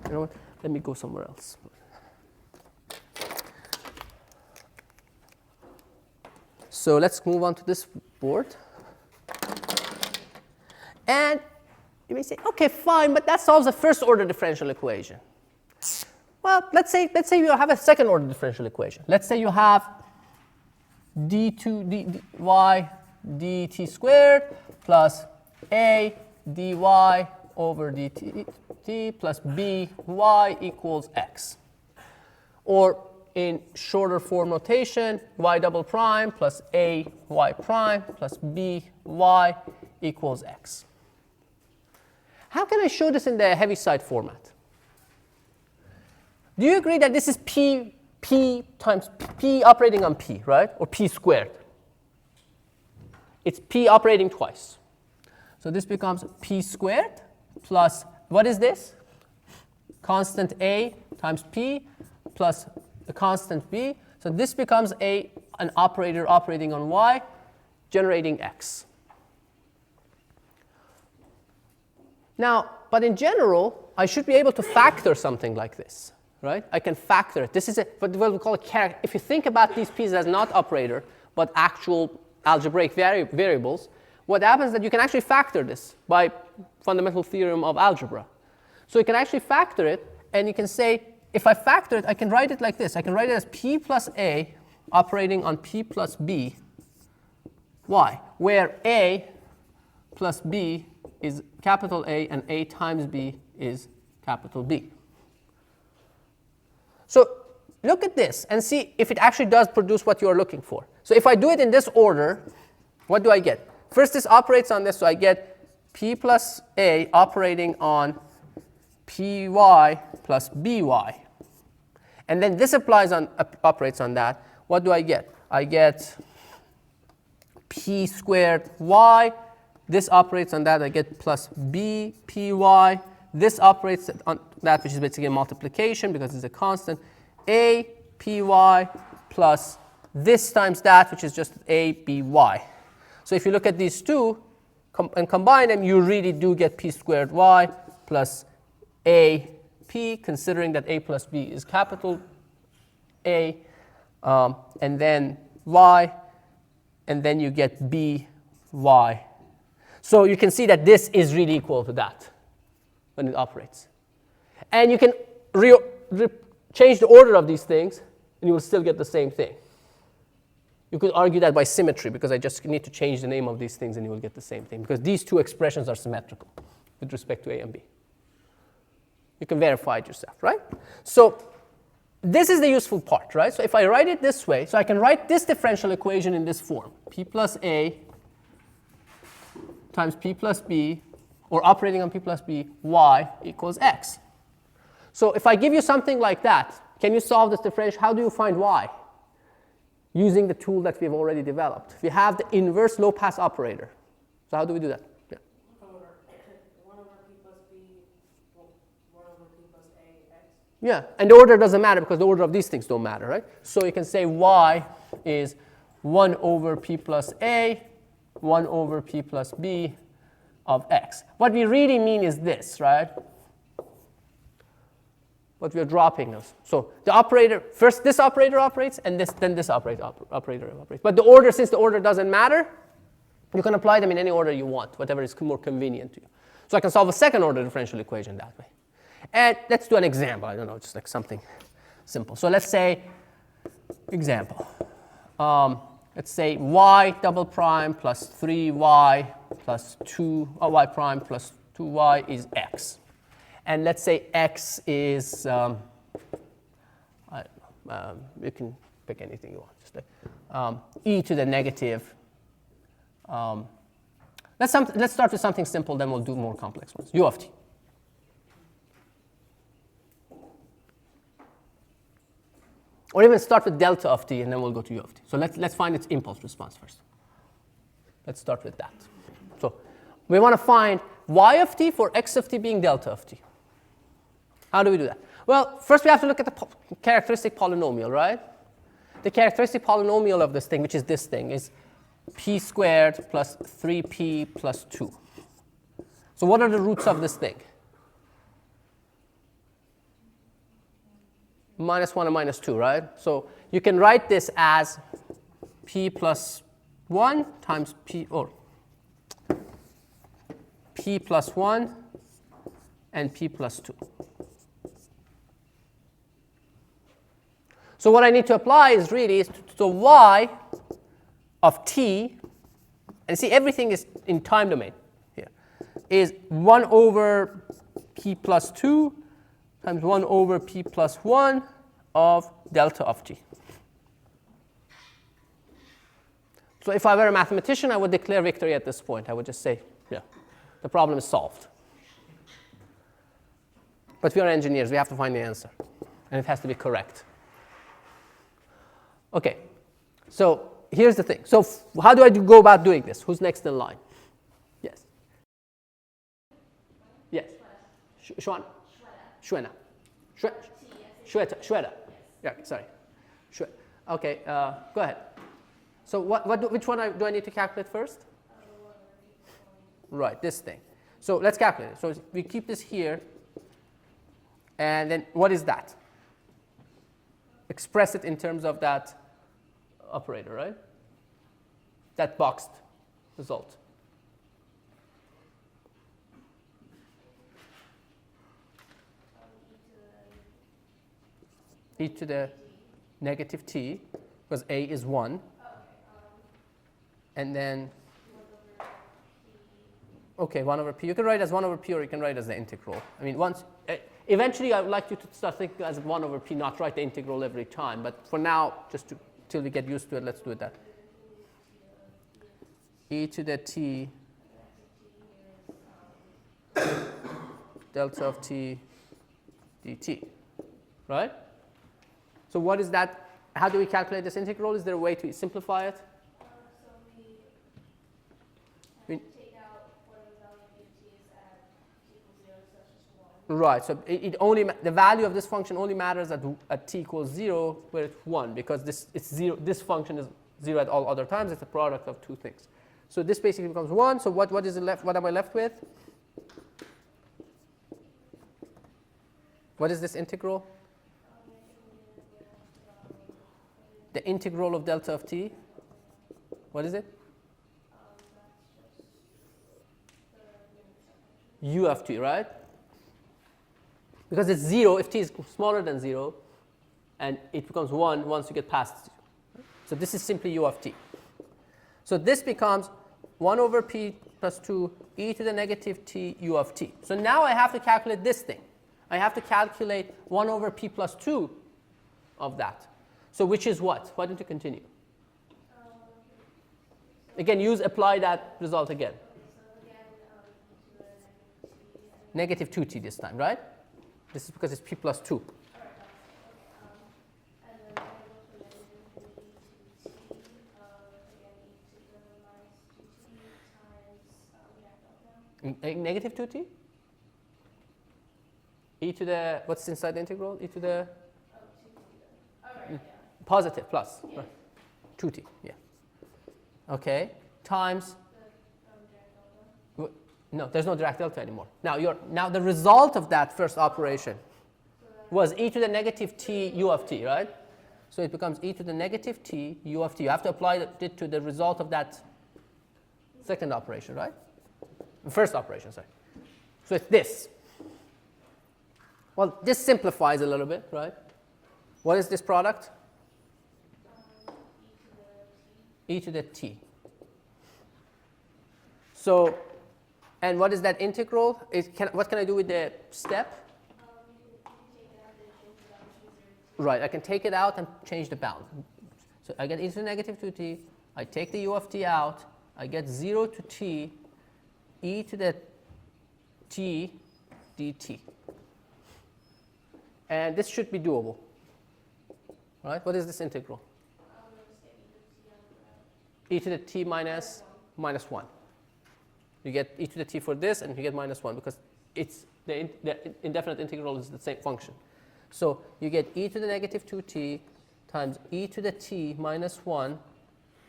You know what? Let me go somewhere else. So let's move on to this board. And you may say, OK, fine, but that solves a first-order differential equation. Well, let's say you have a second-order differential equation. Let's say you have dy dt squared plus a dy over dt plus by equals x. Or in shorter form notation, y double prime plus a y prime plus by equals x. How can I show this in the Heaviside format? Do you agree that this is p times p operating on p, right? Or p squared. It's p operating twice. So this becomes p squared plus, what is this? Constant a times p plus a constant b. So this becomes an operator operating on y, generating x. Now, but in general, I should be able to factor something like this, right? I can factor it. This is what we call a character. If you think about these pieces as not operator, but actual algebraic variables, what happens is that you can actually factor this by fundamental theorem of algebra. So you can actually factor it, and you can say, if I factor it, I can write it like this. I can write it as p plus a operating on P plus B, y, where A plus B is capital A and A times B is capital B. So look at this and see if it actually does produce what you are looking for. So if I do it in this order, what do I get? First, this operates on this, so I get P plus A operating on Py plus By. And then this operates on that. What do I get? I get P squared y. This operates on that. I get plus B Py. This operates on that, which is basically a multiplication because it's a constant. A Py plus this times that, which is just A By. So if you look at these two and combine them, you really do get P squared y plus A P, considering that A plus B is capital A, and then y, and then you get B y. So you can see that this is really equal to that when it operates. And you can change the order of these things, and you will still get the same thing. You could argue that by symmetry, because I just need to change the name of these things, and you will get the same thing, because these two expressions are symmetrical with respect to A and B. You can verify it yourself, right? So this is the useful part, right? So if I write it this way, so I can write this differential equation in this form. P plus A times P plus B, or operating on P plus B, y equals x. So if I give you something like that, can you solve this differential? How do you find y? Using the tool that we've already developed. We have the inverse low-pass operator. So how do we do that? Yeah. 1 over P plus B, 1 over P plus A, x. Yeah, and the order doesn't matter because the order of these things don't matter, right? So you can say y is 1 over P plus A, 1 over P plus B of x. What we really mean is this, right? What we are dropping is. So the operator, first this operator operates, and then this operator operates. But the order, since the order doesn't matter, you can apply them in any order you want, whatever is more convenient to you. So I can solve a second order differential equation that way. And let's do an example. I don't know, just like something simple. So let's say, example. Let's say y double prime plus 3y plus 2y prime plus 2y is x. And let's say x is, I don't know, you can pick anything you want. Just like, e to the negative. Let's start with something simple, then we'll do more complex ones. U of t. Or even start with delta of t, and then we'll go to u of t. So let's find its impulse response first. Let's start with that. So we want to find y of t for x of t being delta of t. How do we do that? Well, first we have to look at the characteristic polynomial, right? The characteristic polynomial of this thing, which is this thing, is p squared plus 3p plus 2. So what are the roots of this thing? Minus 1 and minus 2, right? So you can write this as p plus 1 times p, or p plus 1 and p plus 2. So what I need to apply is really the y of t, and see everything is in time domain here, is 1 over p plus 2 times 1 over p plus 1 of delta of t. So if I were a mathematician, I would declare victory at this point. I would just say, yeah, the problem is solved. But we are engineers. We have to find the answer. And it has to be correct. OK, so here's the thing. So how do I go about doing this? Who's next in line? Yes. Yes. Shwena. Shweta. Yeah, sorry. OK, go ahead. So which one do I need to calculate first? Right, this thing. So let's calculate it. So we keep this here. And then what is that? Express it in terms of that operator, right? That boxed result. E to the negative t because a is 1. And then, 1 over p. okay, 1 over p. You can write as 1 over p, or you can write as the integral. I mean, eventually I would like you to start thinking as 1 over p, not write the integral every time. But for now, just till we get used to it, let's do it that. E to the t delta of t dt, right? So what is that? How do we calculate this integral? Is there a way to simplify it? So we We- have to take out whatever value of t is at t equals 0, so that's just 1. Right. So it only the value of this function only matters at t equals 0, where it's 1, because it's 0. This function is 0 at all other times. It's a product of two things. So this basically becomes 1. So what is it left? What am I left with? What is this integral? The integral of delta of t. What is it? U of t, right? Because it's 0 if t is smaller than 0, and it becomes 1 once you get past 0. So this is simply u of t. So this becomes 1 over p plus 2 e to the negative t u of t. So now I have to calculate this thing. I have to calculate 1 over p plus 2 of that. So which is what? Why don't you continue? Again, apply that result again. So again, e to the Negative 2t this time, right? This is because it's p plus 2. and then I go from negative infinity to t, again, e to the minus 2t times react delta. Negative 2t? E to the, what's inside the integral? E to the positive plus. Yeah. Right. 2t, yeah. Okay, times, The react delta. no, there's no Dirac delta anymore. Now the result of that first operation was e to the negative t u of t, right? So it becomes e to the negative t u of t. You have to apply it to the result of that second operation, right? First operation, sorry. So it's this. Well, this simplifies a little bit, right? What is this product? E to the t. So, and what is that integral? What can I do with the step? Right, I can take it out and change the bound. So I get e to the negative 2t. I take the u of t out. I get 0 to t e to the t dt. And this should be doable. Right? What is this integral? E to the t minus 1. You get e to the t for this, and you get minus 1 because it's the indefinite integral is the same function. So you get e to the negative 2t times e to the t minus 1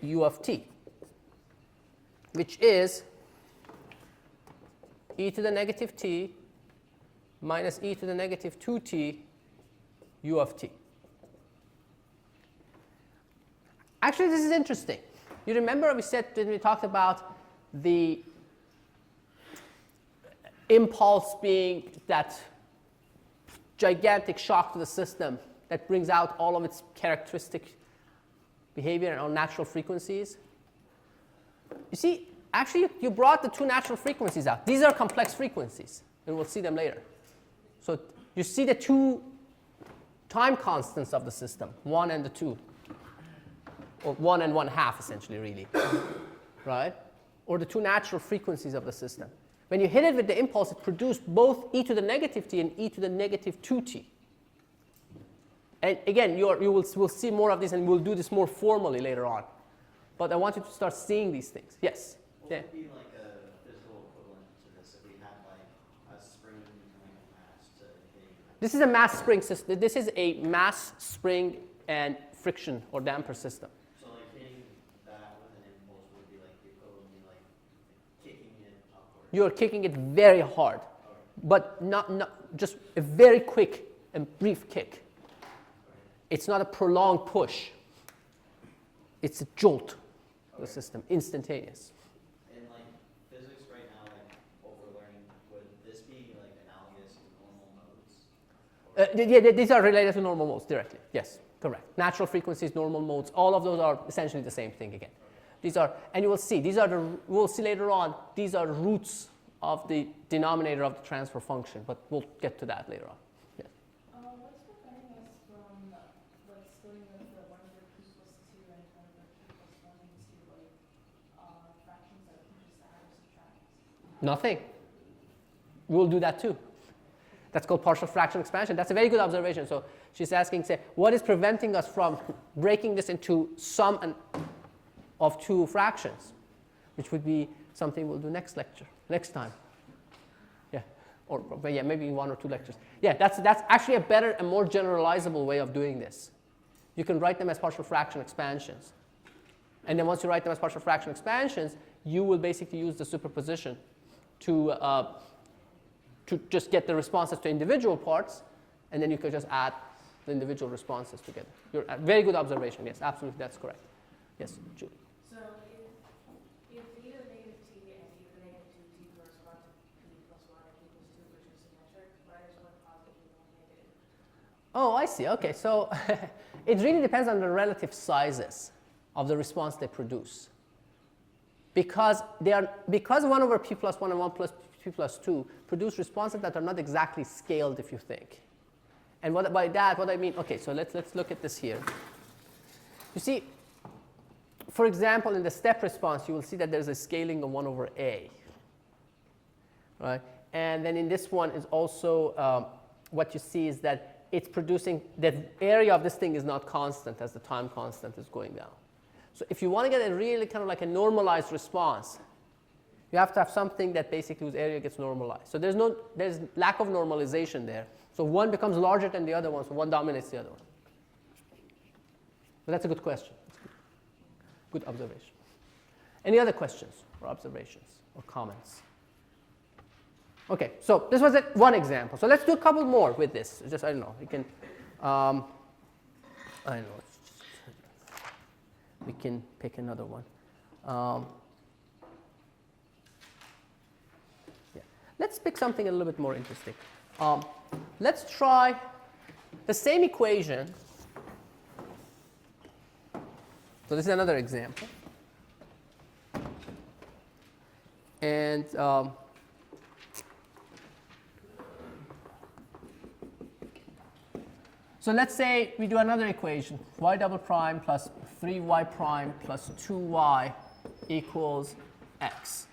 u of t, which is e to the negative t minus e to the negative 2t u of t. Actually, this is interesting. You remember we said when we talked about the impulse being that gigantic shock to the system that brings out all of its characteristic behavior and all natural frequencies? You see, actually, you brought the two natural frequencies out. These are complex frequencies, and we'll see them later. So you see the two time constants of the system, 1 and the 2. Or 1 and 1/2, essentially, really, right? Or the two natural frequencies of the system. When you hit it with the impulse, it produced both e to the negative t and e to the negative 2t. And again, we'll see more of this, and we'll do this more formally later on. But I want you to start seeing these things. Yes? What Yeah. would be like a physical equivalent to this if we had like a spring becoming a mass to hitting that? This is a mass spring system. This is a mass spring and friction or damper system. So like hitting that with an impulse would be like the equivalent of like kicking it upward. You're kicking it very hard, but not just a very quick and brief kick. It's not a prolonged push. It's a jolt to the system, instantaneous. In like physics right now, like what we're learning, would this be like analogous to normal modes? Yeah, these are related to normal modes directly. Yes. Correct. Natural frequencies, normal modes, all of those are essentially the same thing again. These are, and you will see, we'll see later on, these are roots of the denominator of the transfer function, but we'll get to that later on. Yes. What's preventing us from like splitting the 1 over p plus 2 and 1 over p plus 1 into like fractions that we can just add or subtract? Nothing. We'll do that too. That's called partial fraction expansion. That's a very good observation. So she's asking, say, what is preventing us from breaking this into sum of two fractions, which would be something we'll do next time. Yeah, but yeah, maybe 1 or 2 lectures. Yeah, that's actually a better and more generalizable way of doing this. You can write them as partial fraction expansions. And then once you write them as partial fraction expansions, you will basically use the superposition to just get the responses to individual parts, and then you could just add the individual responses together. Very good observation. Yes, absolutely, that's correct. Yes, Julie. So if e to the negative t and e to the negative 2t correspond to p plus 1 and p plus 2, which is symmetric, why is one positive and one negative? Oh, I see. Okay, so it really depends on the relative sizes of the response they produce. Because 1 over p plus 1 and 1 plus p plus 2 produce responses that are not exactly scaled, if you think. And by that, what I mean, okay, so let's look at this here. You see, for example, in the step response, you will see that there's a scaling of 1 over a. Right? And then in this one is also, what you see is that it's producing, the area of this thing is not constant as the time constant is going down. So if you want to get a really kind of like a normalized response, you have to have something that basically whose area gets normalized. So there's lack of normalization there. So one becomes larger than the other one, so one dominates the other one. But that's a good question. Good observation. Any other questions or observations or comments? Okay, so this was one example. So let's do a couple more with this. Just, I don't know, you can, I don't know, we can pick another one. Yeah. Let's pick something a little bit more interesting. Let's try the same equation. So this is another example. And so let's say we do another equation, y double prime plus 3y prime plus 2y equals x.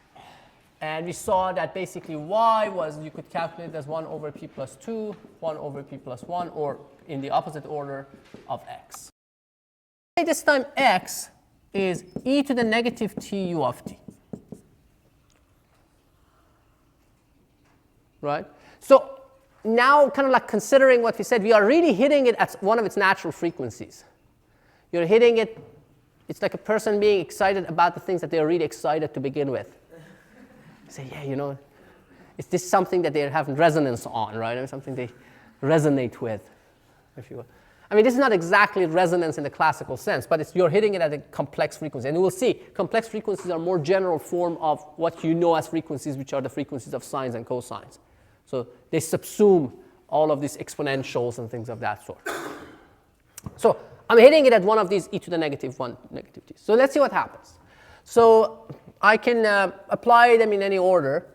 And we saw that basically y was, you could calculate as 1 over p plus 2, 1 over p plus 1, or in the opposite order of x. This time x is e to the negative t u of t. Right? So now, kind of like considering what we said, we are really hitting it at one of its natural frequencies. You're hitting it, it's like a person being excited about the things that they're really excited to begin with. Say, yeah, you know, is this something that they have resonance on, right? Or something they resonate with, if you will. I mean, this is not exactly resonance in the classical sense, but you're hitting it at a complex frequency. And you will see complex frequencies are more general form of what you know as frequencies, which are the frequencies of sines and cosines. So they subsume all of these exponentials and things of that sort. So I'm hitting it at one of these e to the negative 1, negative t. So let's see what happens. So I can apply them in any order.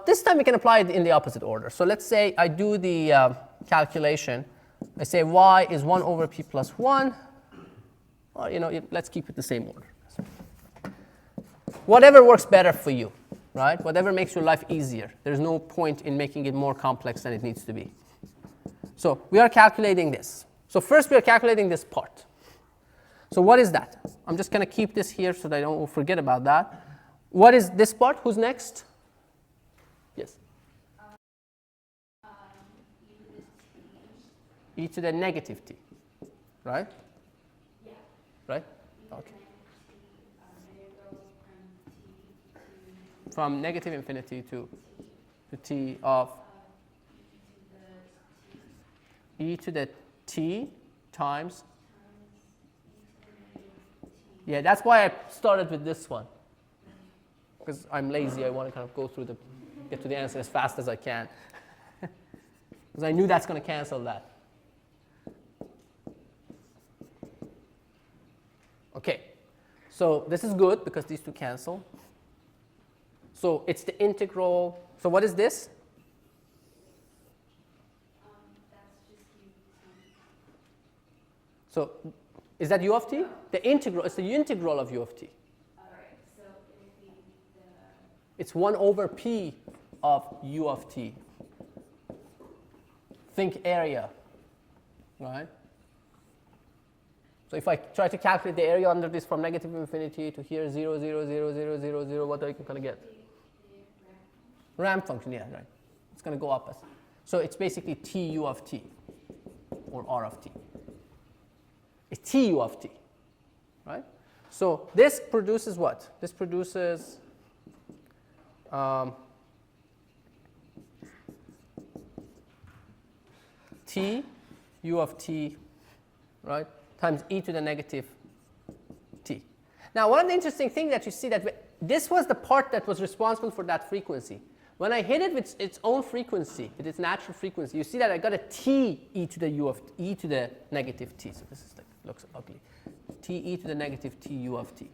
This time we can apply it in the opposite order. So let's say I do the calculation. I say y is 1 over p plus 1. Or, you know, let's keep it the same order. Whatever works better for you, right? Whatever makes your life easier. There's no point in making it more complex than it needs to be. So we are calculating this. So first we are calculating this part. So what is that? I'm just going to keep this here so that I don't forget about that. What is this part? Who's next? Yes. E to the negative t, right? Yeah. Right? Okay. From negative infinity to t of e to the t times. Yeah, that's why I started with this one. Because I'm lazy, I want to kind of go through get to the answer as fast as I can. Because I knew that's going to cancel that. Okay, so this is good because these two cancel. So it's the integral. So what is this? That's just u t. So is that u of t? The integral, it's the integral of u of t. All right, so it would be the It's 1 over p of u of t. Think area, right? So if I try to calculate the area under this from negative infinity to here, 0, 0, 0, 0, 0, 0, what are you going to get? Ramp function, yeah, right. It's going to go up. So it's basically t u of t, or r of t. It's t u of t, right? So this produces what? This produces t u of t, right, times e to the negative t. Now, one of the interesting things that you see that this was the part that was responsible for that frequency. When I hit it with its own frequency, with its natural frequency, you see that I got a t e to the u of e to the negative t. So this is like looks ugly. T e to the negative t u of t,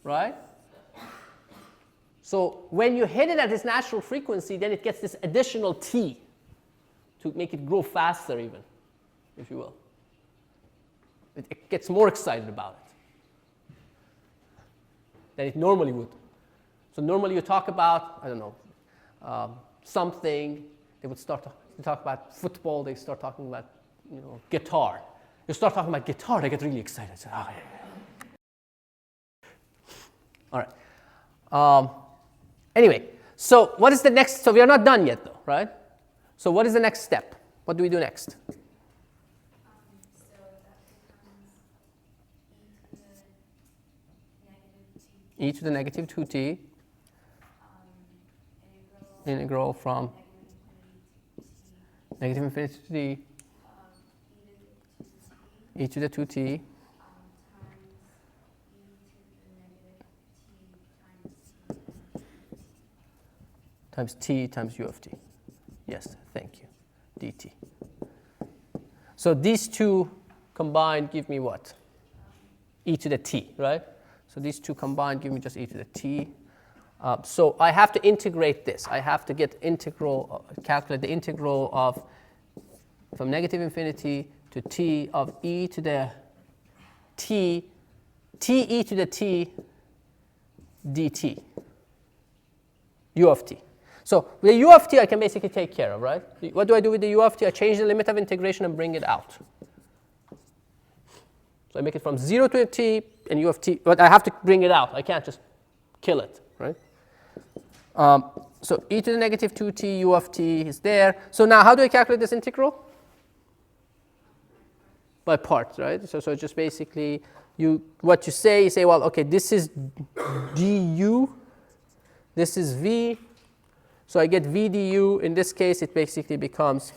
right? So when you hit it at its natural frequency, then it gets this additional t to make it grow faster, even, if you will. It gets more excited about it than it normally would. So normally you talk about, I don't know, something, they would start to talk about football, they start talking about, you know, guitar. You start talking about guitar, they get really excited. So, oh, yeah. All right. Anyway, so what is the next? So we are not done yet, though, right? So what is the next step? What do we do next? so that becomes e to the negative t. E to the negative 2t, integral from negative infinity to t, e to the 2t, times t times u of t. Yes, thank you, dt. So these two combined give me what? E to the t, right? So these two combined give me just e to the t. So I have to integrate this. I have to get integral, calculate the integral of from negative infinity to t of e to the t, t e to the t dt, u of t. So with the u of t I can basically take care of, right? What do I do with the u of t? I change the limit of integration and bring it out. So I make it from 0 to t and u of t, but I have to bring it out. I can't just kill it, right? So e to the negative 2t u of t is there. So now how do I calculate this integral? By parts, right? So just basically what you say, well, okay, this is du, this is v. So I get v du. In this case, it basically becomes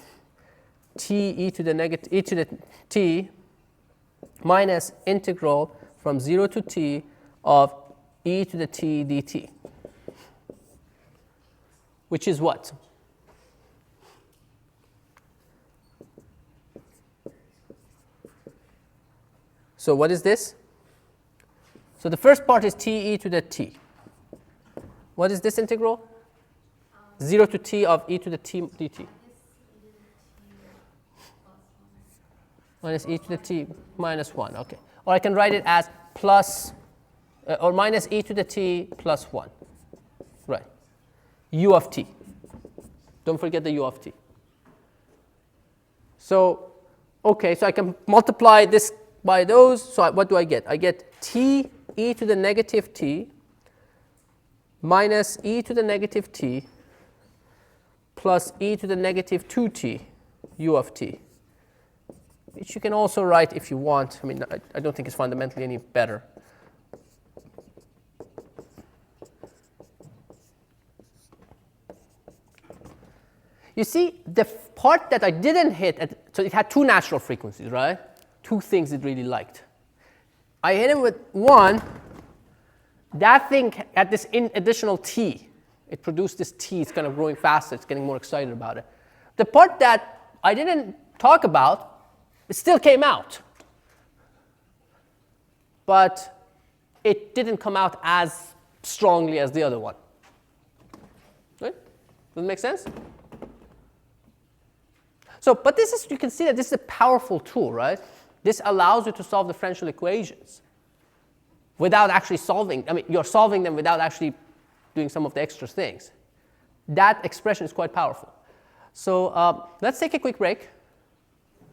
t e to the negative e to the t minus integral from 0 to t of e to the t dt, which is what? So what is this? So the first part is t e to the t. What is this integral? 0 to t of e to the t dt. Minus e to the t minus 1, okay. Or I can write it as plus, or minus e to the t plus 1, right. U of t. Don't forget the u of t. So, okay, so I can multiply this by those. So what do I get? I get t e to the negative t minus e to the negative t plus e to the negative 2t u of t, which you can also write if you want. I mean, I don't think it's fundamentally any better. You see, the part that I didn't hit, so it had two natural frequencies, right? Two things it really liked. I hit it with one. That thing had this additional t. It produced this t. It's kind of growing faster. It's getting more excited about it. The part that I didn't talk about, it still came out. but it didn't come out as strongly as the other one. Right? Does it make sense? So, but this is, you can see that this is a powerful tool, right? This allows you to solve differential equations without actually solving. I mean, you're solving them without actually doing some of the extra things. That expression is quite powerful. So let's take a quick break.